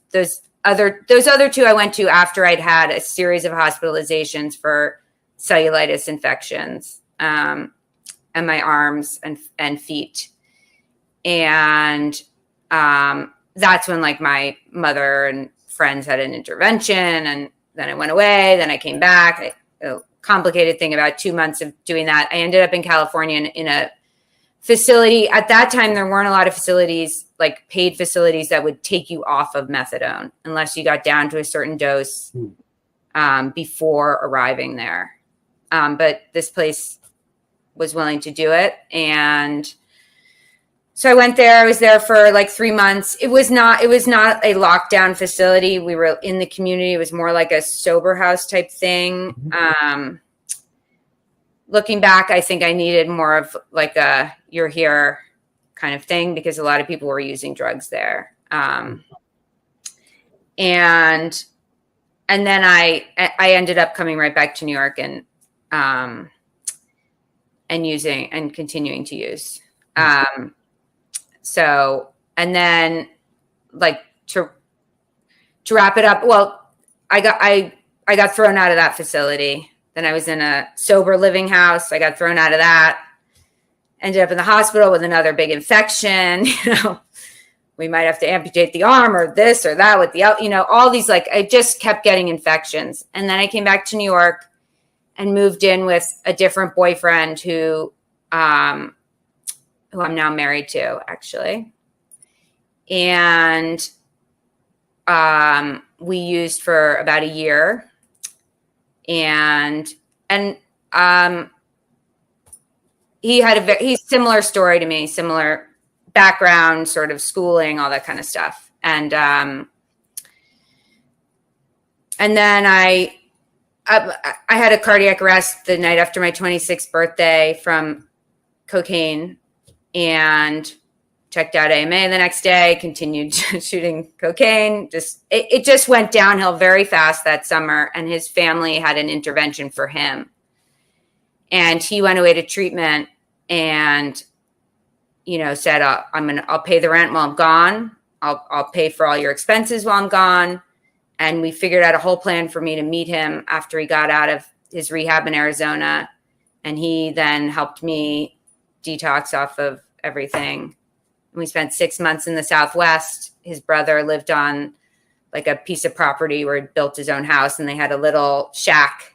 other 2 I went to after I'd had a series of hospitalizations for cellulitis infections, and my arms and feet. And that's when like my mother and friends had an intervention, and then I went away, then I came back. A complicated thing about 2 months of doing that. I ended up in California in a facility. At that time, there weren't a lot of facilities, like paid facilities, that would take you off of methadone unless you got down to a certain dose before arriving there. But this place was willing to do it. And so I went there. I was there for like 3 months. It was not a lockdown facility. We were in the community. It was more like a sober house type thing. Looking back, I think I needed more of like a "you're here" kind of thing, because a lot of people were using drugs there. And then I ended up coming right back to New York and using and continuing to use. So, and then like to wrap it up, well, I got thrown out of that facility. Then I was in a sober living house. I got thrown out of that. Ended up in the hospital with another big infection. We might have to amputate the arm or this or that with the, all these, like, I just kept getting infections. And then I came back to New York and moved in with a different boyfriend who I'm now married to, actually. And we used for about a year. And he's similar story to me, similar background, sort of schooling, all that kind of stuff. And then I had a cardiac arrest the night after my 26th birthday from cocaine, and checked out AMA the next day, continued shooting cocaine. It just went downhill very fast that summer, and his family had an intervention for him. And he went away to treatment and, said, I'll pay the rent while I'm gone. I'll pay for all your expenses while I'm gone. And we figured out a whole plan for me to meet him after he got out of his rehab in Arizona. And he then helped me detox off of everything. And we spent 6 months in the Southwest. His brother lived on like a piece of property where he built his own house, and they had a little shack,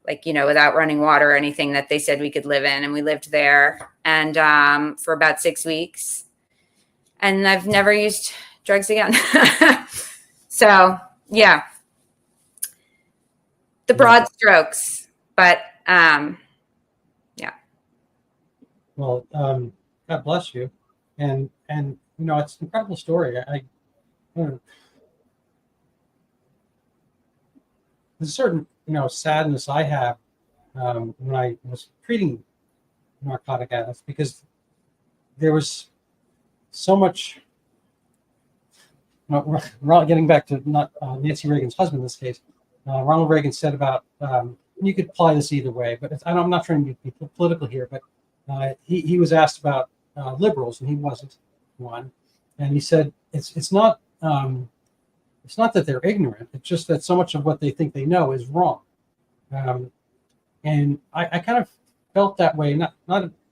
without running water or anything, that they said we could live in. And we lived there and for about 6 weeks. And I've never used drugs again. So, yeah, the broad strokes, but yeah. Well, God bless you, and it's an incredible story. There's a certain sadness I have when I was treating narcotic addicts, because there was so much. Getting back to Nancy Reagan's husband in this case, Ronald Reagan said about, you could apply this either way, but I'm not trying to be political here, but he was asked about liberals, and he wasn't one, and he said it's not that they're ignorant, it's just that so much of what they think they know is wrong, and I kind of felt that way, not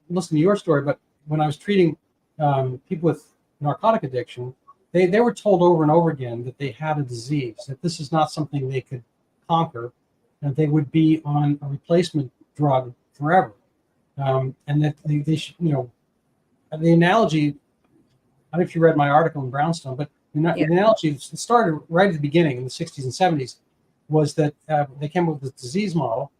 listening to your story, but when I was treating people with narcotic addiction. They were told over and over again that they had a disease, that this is not something they could conquer, and they would be on a replacement drug forever. And that they should, the analogy, I don't know if you read my article in Brownstone, but the analogy started right at the beginning in the 60s and 70s, was that they came up with this disease model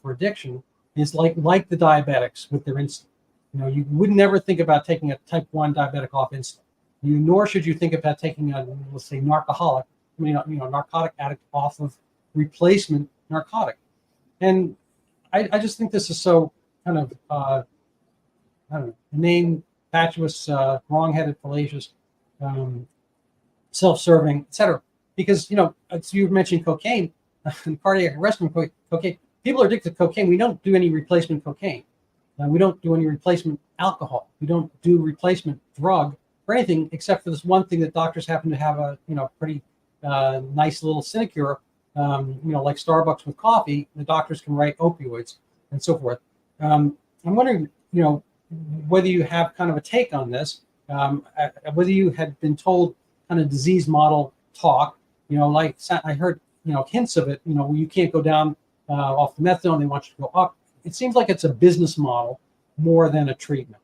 for addiction. Is like the diabetics with their insulin. You would never think about taking a type 1 diabetic off insulin. Nor should you think about taking a, let's say, narcotic addict off of replacement narcotic. And I just think this is so kind of, I don't know, inane, fatuous, wrong-headed, fallacious, self-serving, etc. Because, as you mentioned cocaine, and cardiac arrest from cocaine, people are addicted to cocaine. We don't do any replacement cocaine. We don't do any replacement alcohol. We don't do replacement drug for anything except for this one thing that doctors happen to have a pretty nice little sinecure, like Starbucks with coffee. The doctors can write opioids and so forth. I'm wondering, whether you have kind of a take on this, whether you had been told kind of disease model talk, like I heard, hints of it. You can't go down off the methadone; they want you to go up. It seems like it's a business model more than a treatment.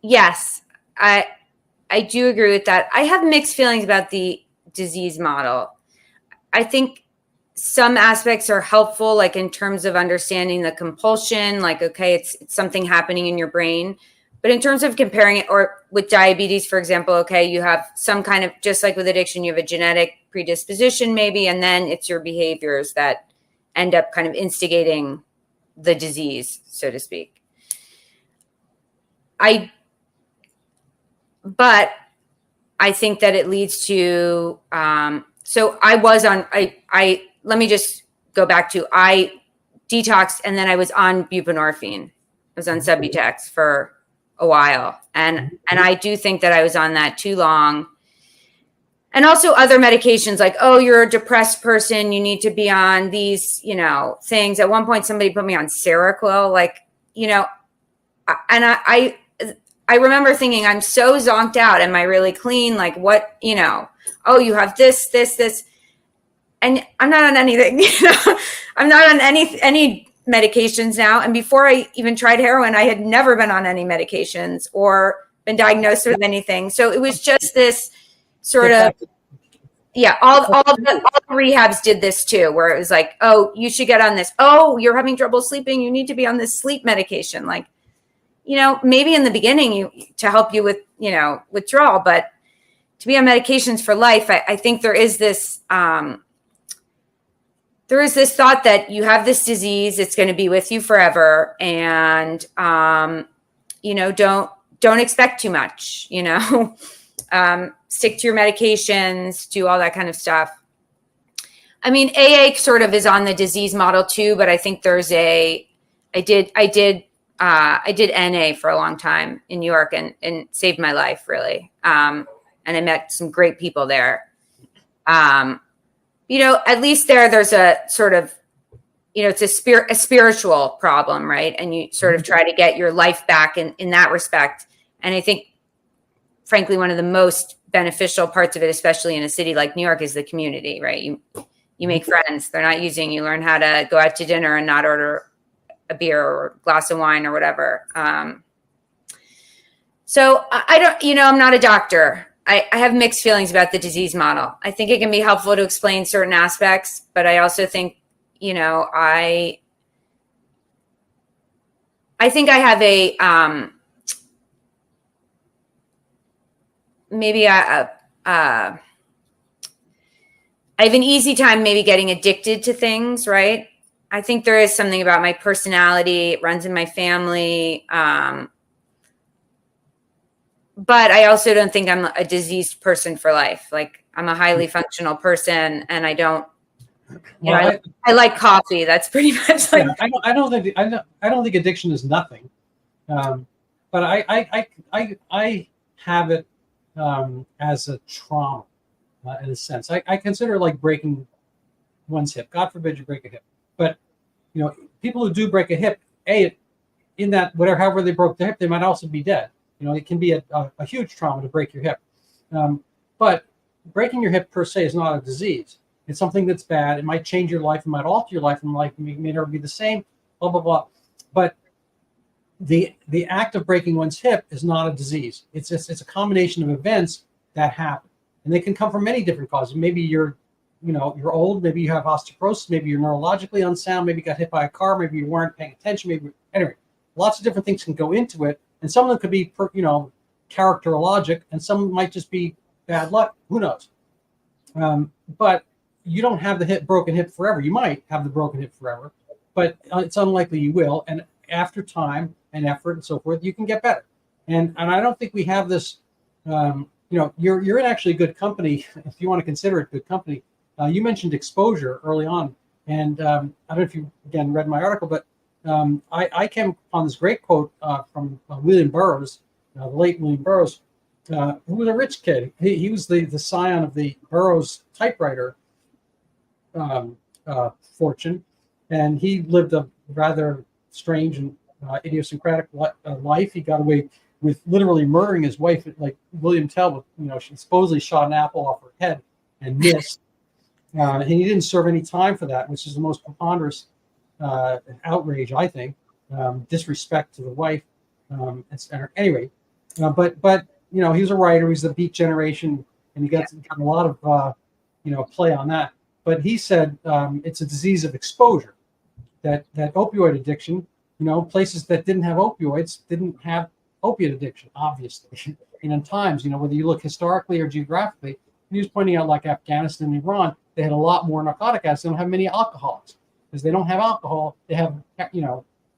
Yes, I do agree with that. I have mixed feelings about the disease model. I think some aspects are helpful, like in terms of understanding the compulsion, like, okay, it's something happening in your brain. But in terms of comparing it, or with diabetes, for example, okay, you have some kind of, just like with addiction, you have a genetic predisposition maybe, and then it's your behaviors that end up kind of instigating the disease, so to speak. But I think that it leads to, so I was on, let me just go back to, I detoxed and then I was on buprenorphine. I was on Subutex for a while. And I do think that I was on that too long. And also other medications like, oh, you're a depressed person, you need to be on these, things. At one point, somebody put me on Seroquel, and I remember thinking, I'm so zonked out. Am I really clean? Like what, oh, you have this. And I'm not on anything, I'm not on any medications now. And before I even tried heroin, I had never been on any medications or been diagnosed with anything. So it was just this sort of, all the rehabs did this too, where it was like, oh, you should get on this. Oh, you're having trouble sleeping. You need to be on this sleep medication. Like, maybe in the beginning to help you with, withdrawal, but to be on medications for life, I think there is this thought that you have this disease, it's going to be with you forever. And, don't expect too much, stick to your medications, do all that kind of stuff. I mean, AA sort of is on the disease model too, but I think there's I did NA for a long time in New York and saved my life really. And I met some great people there. You know, at least there's a sort of, you know, it's a spiritual problem, right? And you sort of try to get your life back in that respect. And I think, frankly, one of the most beneficial parts of it, especially in a city like New York, is the community, right? You make friends. They're not using you. Learn how to go out to dinner and not order a beer or a glass of wine or whatever. So I don't, you know, I'm not a doctor. I have mixed feelings about the disease model. I think it can be helpful to explain certain aspects, but I also think, you know, I think I have a maybe I have an easy time maybe getting addicted to things, right? I think there is something about my personality. It runs in my family. But I also don't think I'm a diseased person for life. Like, I'm a highly functional person, and I don't, you know, I like coffee. That's pretty much like. Yeah, I don't think addiction is nothing, but I have it as a trauma in a sense. I consider it like breaking one's hip. God forbid you break a hip, but you know, people who do break a hip, in that however they broke their hip, they might also be dead. You know, it can be a huge trauma to break your hip. But breaking your hip per se is not a disease. It's something that's bad. It might change your life. It might alter your life, and life may never be the same, blah, blah, blah. But the act of breaking one's hip is not a disease. It's a combination of events that happen. And they can come from many different causes. Maybe you're old. Maybe you have osteoporosis. Maybe you're neurologically unsound. Maybe you got hit by a car. Maybe you weren't paying attention. Anyway, lots of different things can go into it. And some of them could be, characterologic, and some might just be bad luck. Who knows? But you don't have the broken hip forever. You might have the broken hip forever, but it's unlikely you will. And after time and effort and so forth, you can get better. And I don't think we have this. You're in actually good company if you want to consider it good company. You mentioned exposure early on, and I don't know if you again read my article, but I came upon this great quote from William Burroughs, the late William Burroughs, who was a rich kid. He was the scion of the Burroughs typewriter fortune, and he lived a rather strange and idiosyncratic life. He got away with literally murdering his wife, like William Tell. She supposedly shot an apple off her head and missed, and he didn't serve any time for that, which is the most preponderous outrage, I think, disrespect to the wife, etc. Anyway, but he was a writer. He's the Beat Generation, and he got a lot of play on that. But he said it's a disease of exposure. That opioid addiction, places that didn't have opioids didn't have opiate addiction, obviously. And in times, whether you look historically or geographically, he was pointing out like Afghanistan and Iran, they had a lot more narcotic addicts. They don't have many alcoholics. Because they don't have alcohol, they have,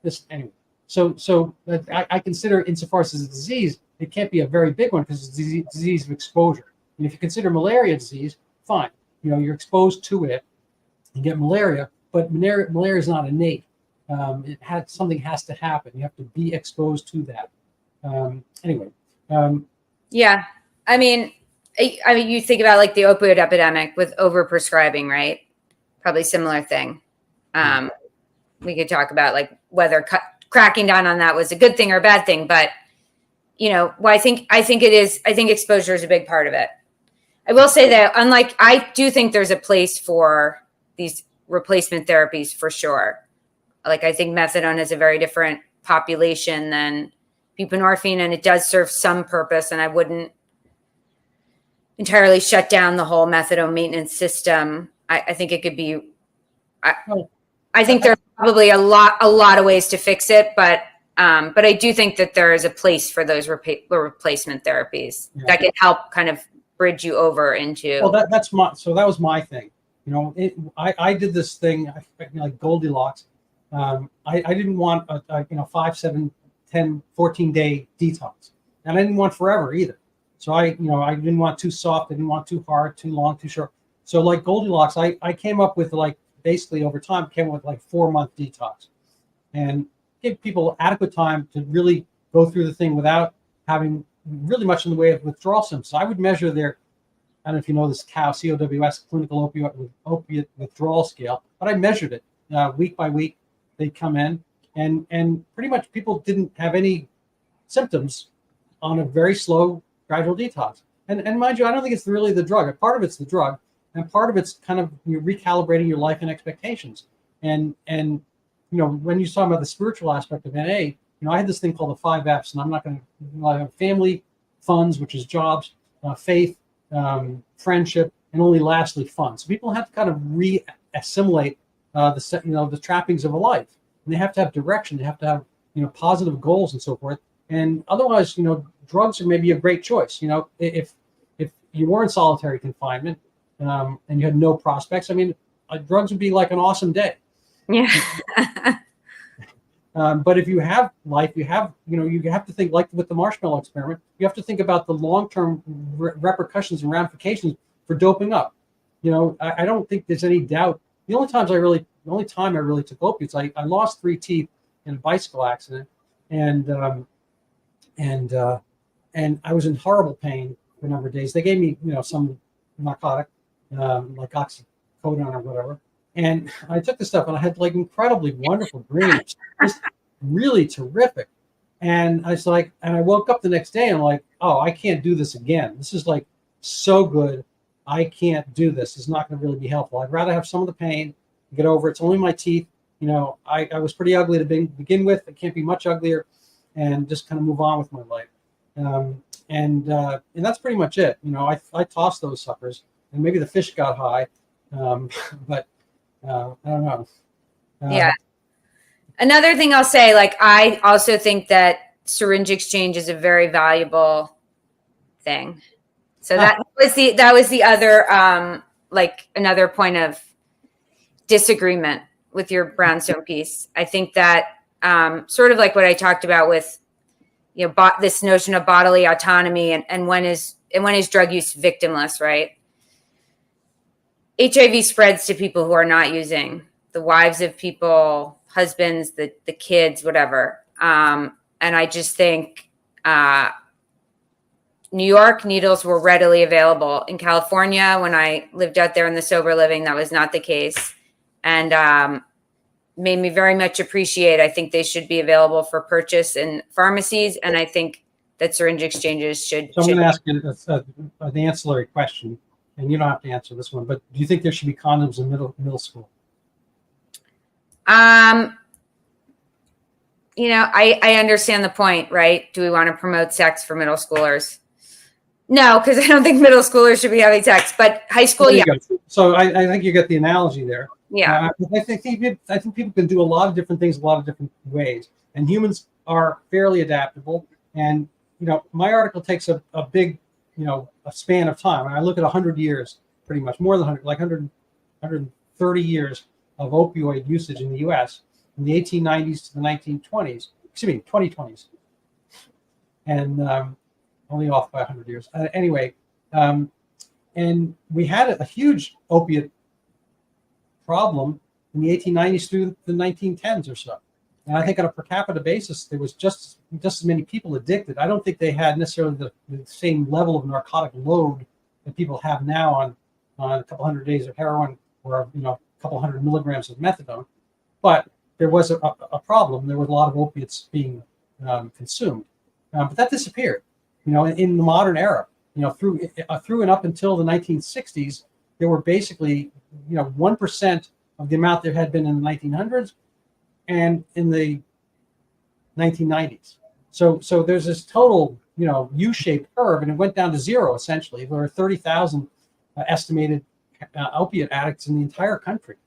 this anyway. So I consider, insofar as it's a disease, it can't be a very big one because it's a disease of exposure. And if you consider malaria disease, fine. You're exposed to it, you get malaria, but malaria is not innate. Something has to happen. You have to be exposed to that. Anyway. Yeah, I mean, you think about like the opioid epidemic with overprescribing, right? Probably similar thing. We could talk about like whether cracking down on that was a good thing or a bad thing, but I think it is. I think exposure is a big part of it. I will say that I do think there's a place for these replacement therapies for sure. Like, I think methadone is a very different population than buprenorphine, and it does serve some purpose. And I wouldn't entirely shut down the whole methadone maintenance system. I think it could be. I think there's probably a lot of ways to fix it, but I do think that there is a place for those replacement therapies that can help kind of bridge you over into. Well, that was my thing. I did this thing like Goldilocks. I didn't want a 5, 7, 10, 14-day detox, and I didn't want forever either. So I didn't want too soft. I didn't want too hard, too long, too short. So like Goldilocks, I came up with like basically over time came up with like 4-month detox, and give people adequate time to really go through the thing without having really much in the way of withdrawal symptoms. I would measure their, I don't know if you know this COWS, clinical opiate withdrawal scale, but I measured it week by week. They'd come in, and pretty much people didn't have any symptoms on a very slow, gradual detox. And mind you, I don't think it's really the drug. Part of it's the drug, and part of it's kind of recalibrating your life and expectations. And when you talk about the spiritual aspect of NA, I had this thing called the 5 F's, and I'm not going to have family, funds, which is jobs, faith, friendship, and only lastly fun. So people have to kind of re-assimilate the trappings of a life, and they have to have direction. They have to have positive goals and so forth. And otherwise, drugs are maybe a great choice. If you were in solitary confinement and you had no prospects, drugs would be like an awesome day. Yeah. But if you have life, you have to think, like with the marshmallow experiment, you have to think about the long-term repercussions and ramifications for doping up. I don't think there's any doubt. The only time I really took opiates, I lost 3 teeth in a bicycle accident, and I was in horrible pain for a number of days. They gave me, some narcotic, like oxycodone or whatever. And I took this stuff, and I had like incredibly wonderful dreams, just really terrific. And I was like, and I woke up the next day, and I'm like, oh, I can't do this again. This is like so good. I can't do this. It's not going to really be helpful. I'd rather have some of the pain, get over it. It's only my teeth. I was pretty ugly to begin with. I can't be much uglier, and just kind of move on with my life. And that's pretty much it. I tossed those suckers, and maybe the fish got high, but. I don't know. Yeah. Another thing I'll say, like, I also think that syringe exchange is a very valuable thing. So that was the other, like, another point of disagreement with your brownstone piece. I think that sort of like what I talked about with, this notion of bodily autonomy and when is drug use victimless, right? HIV spreads to people who are not using, the wives of people, husbands, the kids, whatever. And I just think New York needles were readily available. In California, when I lived out there in the sober living, that was not the case. And made me very much appreciate, I think they should be available for purchase in pharmacies. And I think that syringe exchanges should. So I'm going to ask you an ancillary question. And you don't have to answer this one, but do you think there should be condoms in middle school? I understand the point, right? Do we want to promote sex for middle schoolers? No, because I don't think middle schoolers should be having sex, but high school, yeah. So I think you get the analogy there. Yeah. I think people can do a lot of different things, a lot of different ways, and humans are fairly adaptable. And my article takes a big a span of time. And I look at 100 years, pretty much more than 100, like 130 years of opioid usage in the U.S. from the 1890s to the 2020s, and only off by 100 years. Anyway, and we had a huge opiate problem in the 1890s through the 1910s or so. And I think on a per capita basis, there was just as many people addicted. I don't think they had necessarily the same level of narcotic load that people have now on a couple hundred days of heroin or a couple hundred milligrams of methadone. But there was a problem. There was a lot of opiates being consumed, but that disappeared. In the modern era, through and up until the 1960s, there were basically 1% of the amount there had been in the 1900s. And in the 1990s. So there's this total, U-shaped curve, and it went down to zero, essentially. There were 30,000 estimated opiate addicts in the entire country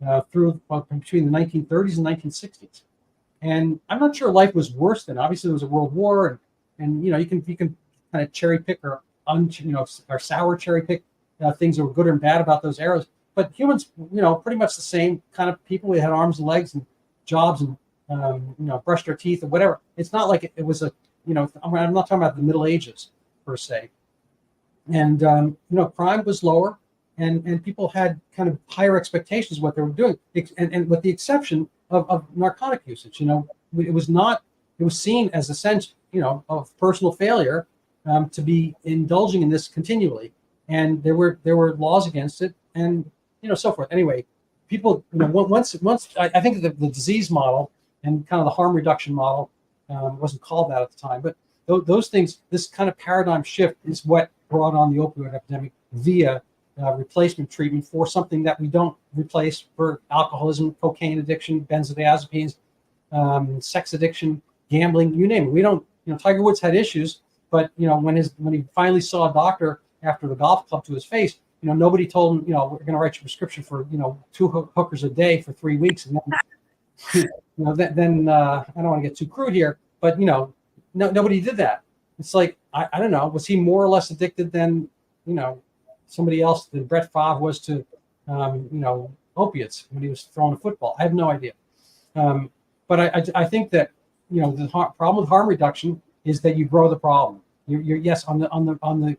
between the 1930s and 1960s. And I'm not sure life was worse then. Obviously, there was a world war, and you can kind of cherry pick or sour cherry pick things that were good and bad about those eras. But humans, pretty much the same kind of people. We had arms and legs and jobs and brushed our teeth or whatever. It's not like it was I'm not talking about the Middle Ages per se. And crime was lower. and people had kind of higher expectations of what they were doing, and with the exception of narcotic usage. It was seen as a sense, of personal failure, to be indulging in this continually, and there were laws against it, and so forth. Anyway, people, once I think the disease model and kind of the harm reduction model, wasn't called that at the time, but those things, this kind of paradigm shift is what brought on the opioid epidemic via replacement treatment for something that we don't replace for alcoholism, cocaine addiction, benzodiazepines, sex addiction, gambling, you name it. We don't, Tiger Woods had issues, but when he finally saw a doctor after the golf club to his face, nobody told him, we're going to write you a prescription for 2 hookers a day for 3 weeks, and then I don't want to get too crude here, but nobody did that. It's like I don't know, was he more or less addicted than somebody else than Brett Favre was to opiates when he was throwing a football? I have no idea. But I think that the problem with harm reduction is that you grow the problem. You're yes, on the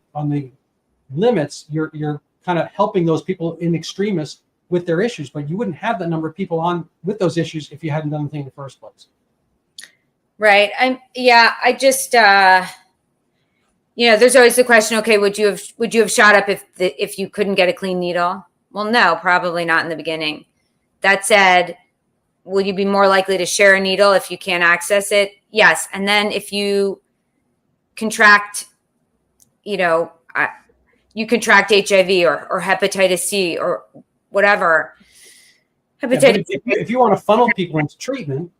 limits, you're kind of helping those people in extremis with their issues, but you wouldn't have that number of people on with those issues if you hadn't done anything in the first place. Right. I just there's always the question, okay, would you have shot up if you couldn't get a clean needle? Well, no, probably not in the beginning. That said, will you be more likely to share a needle if you can't access it? Yes. And then if you contract, you contract HIV or hepatitis C or whatever. If you want to funnel people into treatment,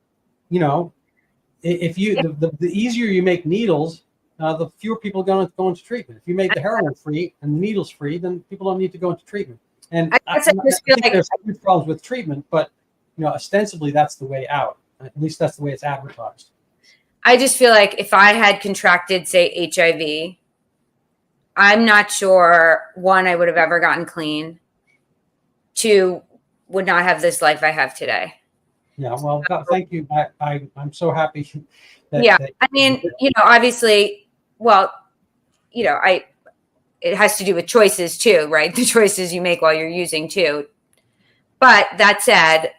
if you the easier you make needles, the fewer people are going to go into treatment. If you make the heroin free and the needles free, then people don't need to go into treatment. And I think there's huge problems with treatment, but ostensibly that's the way out. At least that's the way it's advertised. I just feel like if I had contracted, say, HIV, I'm not sure, 1, I would have ever gotten clean. 2, would not have this life I have today. Yeah, well, thank you. I'm so happy. Obviously, well, it has to do with choices too, right? The choices you make while you're using too. But that said,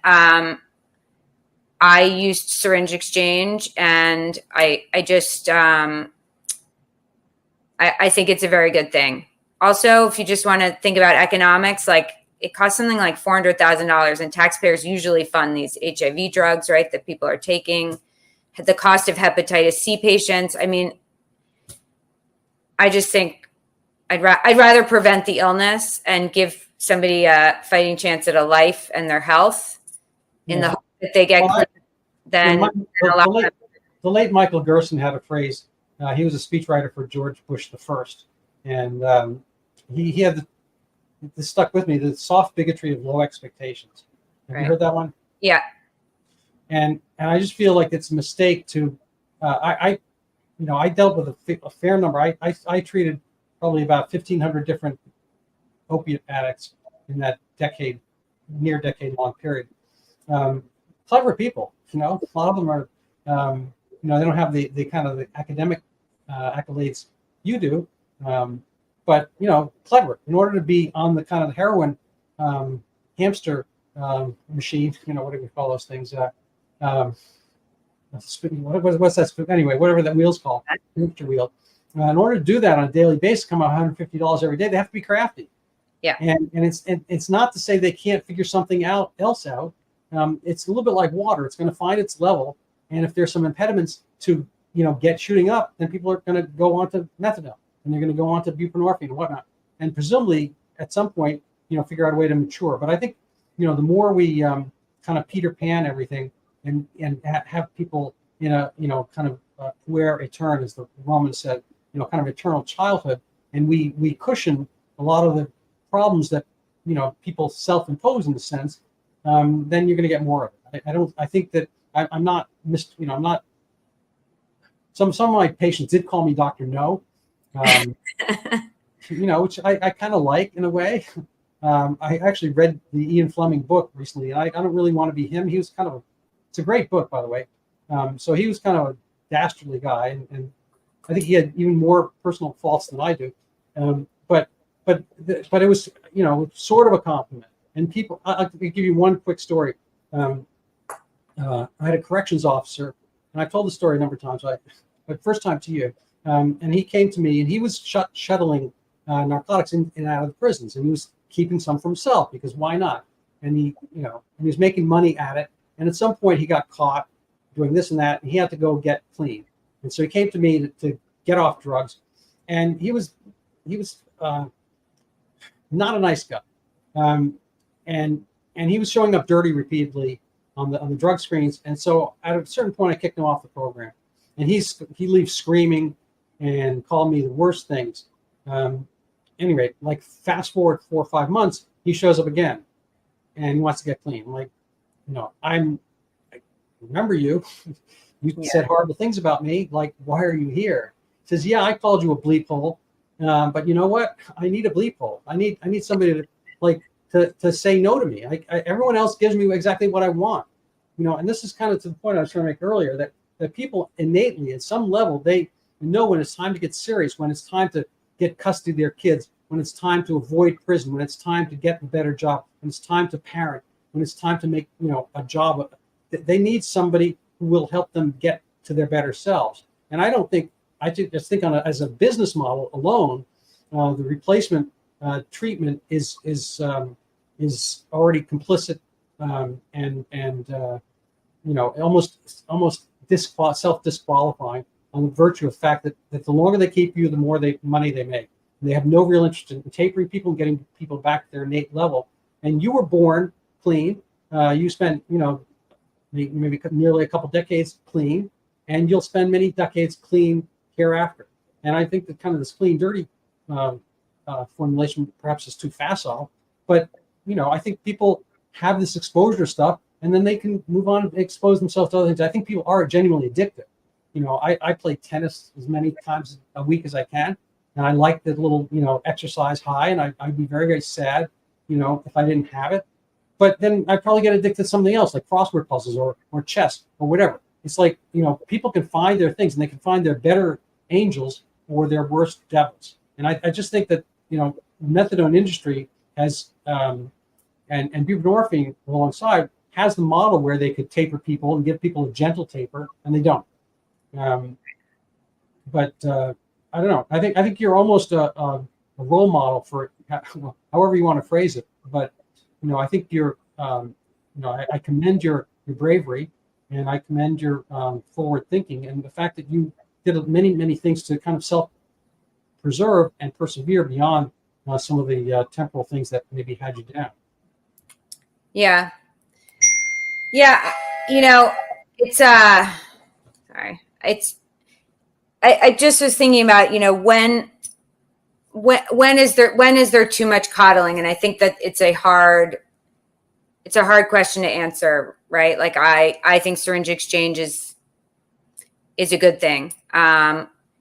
I used syringe exchange, and I just I think it's a very good thing. Also, if you just want to think about economics, like it costs something like $400,000, and taxpayers usually fund these HIV drugs, right, that people are taking. The cost of hepatitis C patients. I mean, I just think I'd rather prevent the illness and give somebody a fighting chance at a life and their health in the hope that they get clean than allow them. The late Michael Gerson had a phrase. He was a speechwriter for George Bush the First, and he had this stuck with me: the soft bigotry of low expectations. Have you heard that one? Yeah. And I just feel like it's a mistake to. I dealt with a fair number. I treated probably about 1,500 different opiate addicts in that near decade long period. Clever people, a lot of them are, they don't have the kind of the academic accolades you do, but clever. In order to be on the kind of heroin hamster machine, whatever you call those things. What's that? Anyway, whatever that wheel's called, hamster wheel. In order to do that on a daily basis, come out $150 every day, they have to be crafty. Yeah. And it's not to say they can't figure something else out. It's a little bit like water. It's going to find its level, and if there's some impediments to get shooting up, then people are going to go on to methadone, and they're going to go on to buprenorphine and whatnot, and presumably at some point figure out a way to mature. But I think the more we kind of Peter Pan everything and have people in a kind of puer aetern, as the Romans said, kind of eternal childhood, and we cushion a lot of the problems that people self-impose in a sense, then you're going to get more of it. I think that I'm not I'm not. Some of my patients did call me Dr. No, which I kind of like in a way. I actually read the Ian Fleming book recently, and I don't really want to be him. He was kind of it's a great book, by the way. So he was kind of a dastardly guy, and I think he had even more personal faults than I do. But but it was, sort of a compliment. And people, I'll give you one quick story. I had a corrections officer, and I've told the story a number of times, but first time to you. And he came to me, and he was shuttling narcotics in and out of the prisons, and he was keeping some for himself, because why not? And he was making money at it. And at some point he got caught doing this and that, and he had to go get clean. And so he came to me to get off drugs, and he was not a nice guy, and he was showing up dirty repeatedly on the drug screens. And so at a certain point, I kicked him off the program, and he leaves screaming and called me the worst things. Anyway, like fast forward 4 or 5 months, he shows up again, and he wants to get clean. I'm like, I remember you. You said horrible things about me. Like, why are you here? He says, yeah, I called you a bleep hole. But you know what? I need a bleep hole. I need somebody to say no to me. Everyone else gives me exactly what I want. And this is kind of to the point I was trying to make earlier, that people innately at some level, they know when it's time to get serious, when it's time to get custody of their kids, when it's time to avoid prison, when it's time to get a better job, when it's time to parent, when it's time to make a job. They need somebody who will help them get to their better selves. And I just think as a business model alone, the replacement treatment is already complicit, and almost self-disqualifying on the virtue of the fact that the longer they keep you, the more money they make. And they have no real interest in tapering people and getting people back to their innate level. And you were born clean. You spent maybe nearly a couple decades clean, and you'll spend many decades clean hereafter. And I think that kind of this clean dirty formulation perhaps is too facile, but I think people have this exposure stuff, and then they can move on and expose themselves to other things. I think people are genuinely addicted. I play tennis as many times a week as I can, and I like the little exercise high, and I'd be very, very sad if I didn't have it. But then I probably get addicted to something else, like crossword puzzles or chess or whatever. It's like, people can find their things, and they can find their better angels or their worst devils. And I just think that, the methadone industry has, and buprenorphine alongside, has the model where they could taper people and give people a gentle taper, and they don't. But I don't know. I think you're almost a role model for however you want to phrase it. But I think you're, I commend your bravery, and I commend your forward thinking, and the fact that you did many, many things to kind of self-preserve and persevere beyond some of the temporal things that maybe had you down. Yeah. It's sorry. I just was thinking about, when is there too much coddling? And I think that it's a hard question to answer, right? Like I think syringe exchange is a good thing.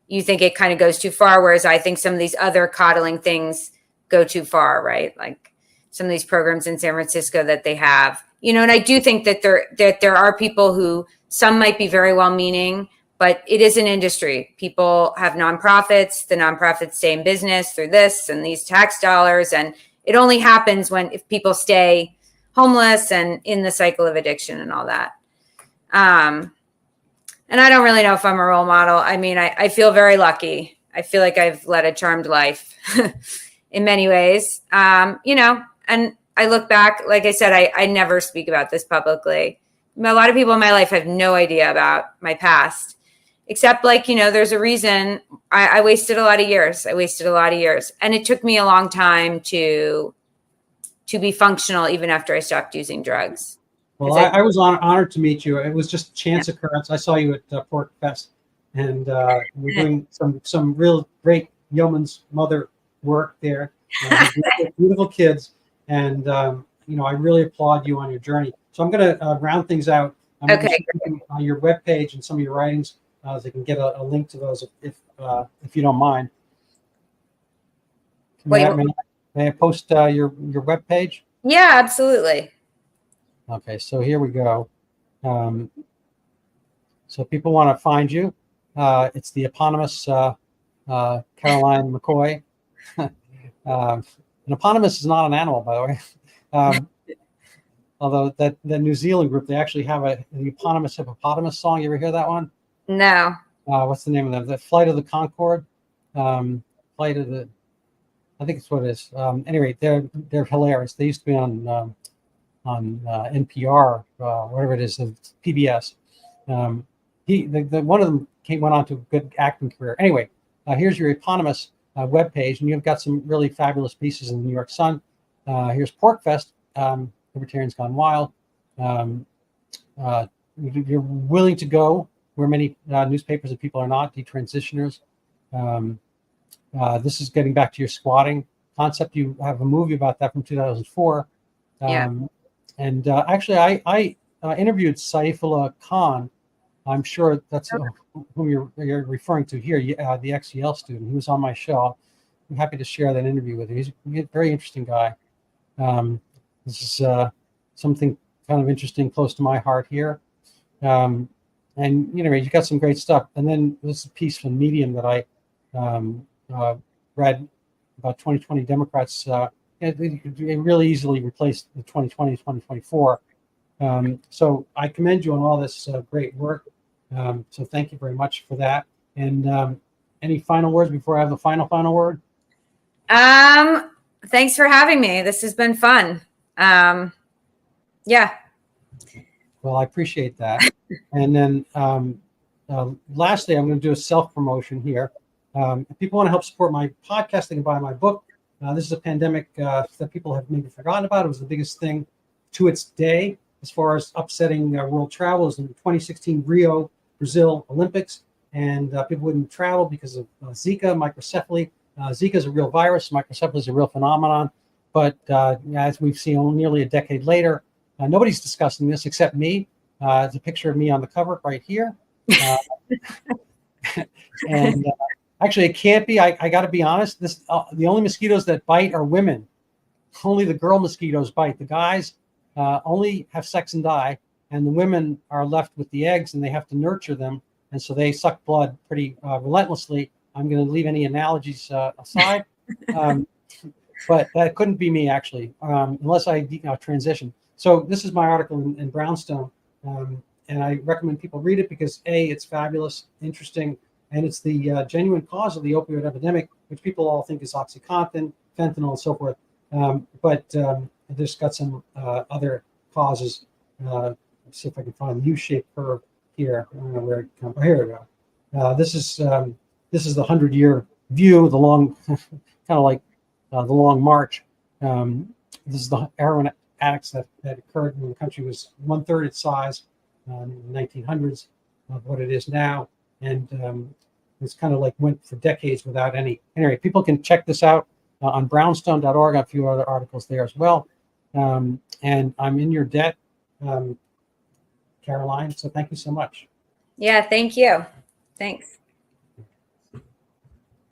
You think it kind of goes too far, whereas I think some of these other coddling things go too far, right? Like some of these programs in San Francisco that they have, and I do think that there are people who, some might be very well-meaning, but it is an industry. People have nonprofits. The nonprofits stay in business through this and these tax dollars. And it only happens if people stay homeless and in the cycle of addiction and all that. And I don't really know if I'm a role model. I mean, I feel very lucky. I feel like I've led a charmed life in many ways, and I look back, like I said, I never speak about this publicly. A lot of people in my life have no idea about my past, except there's a reason I wasted a lot of years. And it took me a long time to be functional, even after I stopped using drugs. Well, I was honored to meet you. It was just chance occurrence. I saw you at Pork Fest, and we're doing some real great yeoman's mother work there. Beautiful kids, and I really applaud you on your journey. So I'm going to round things out. I'm on your webpage and some of your writings, so I can get a link to those if you don't mind. May I post your webpage? Yeah, absolutely. Okay, so here we go. So if people want to find you, it's the eponymous Caroline McCaughey. An eponymous is not an animal, by the way. Although that New Zealand group, they actually have the eponymous hippopotamus song. You ever hear that one? No. What's the name of them? The Flight of the Concorde. Flight of the, I think it's what it is. Anyway, they're hilarious. They used to be on NPR, whatever it is, PBS. One of them went on to a good acting career. Anyway, here's your eponymous webpage, and you've got some really fabulous pieces in the New York Sun. Here's PorcFest, Libertarians Gone Wild. You're willing to go where many newspapers and people are not, detransitioners. This is getting back to your squatting concept. You have a movie about that from 2004. Yeah. And actually, I interviewed Saifullah Khan. I'm sure that's whom you're referring to here, the ex-Yale student. He was on my show. I'm happy to share that interview with you. He's a very interesting guy. This is something kind of interesting, close to my heart here. And you got some great stuff. And then this is a piece from Medium that I read about 2020 Democrats. It really easily replaced the 2020, 2024. So I commend you on all this great work. So thank you very much for that. And any final words before I have the final word? Thanks for having me. This has been fun. Yeah. Well, I appreciate that. And then lastly, I'm going to do a self-promotion here. If people want to help support my podcast, they can buy my book. This is a pandemic that people have maybe forgotten about. It was the biggest thing to its day as far as upsetting world travel. It was in the 2016 Rio, Brazil Olympics, and people wouldn't travel because of Zika, microcephaly. Zika is a real virus. Microcephaly is a real phenomenon. But as we've seen nearly a decade later, nobody's discussing this except me. It's a picture of me on the cover right here. And actually, it can't be. I got to be honest. The only mosquitoes that bite are women. Only the girl mosquitoes bite. The guys only have sex and die, and the women are left with the eggs, and they have to nurture them, and so they suck blood pretty relentlessly. I'm going to leave any analogies aside, but that couldn't be me actually, unless I transition. So this is my article in Brownstone, and I recommend people read it because A, it's fabulous, interesting, and it's the genuine cause of the opioid epidemic, which people all think is OxyContin, fentanyl, and so forth. But there's got some other causes. Let's see if I can find the U-shaped curve here. I don't know where it comes. Oh, here we go. This is the 100-year view, the long, kind of like the long march. This is the heroin addicts that occurred when the country was 1/3 its size in the 1900s of what it is now, and it's kind of like went for decades without any. Anyway, people can check this out on brownstone.org. A few other articles there as well. And I'm in your debt, Caroline. So thank you so much. Yeah, thank you. Thanks.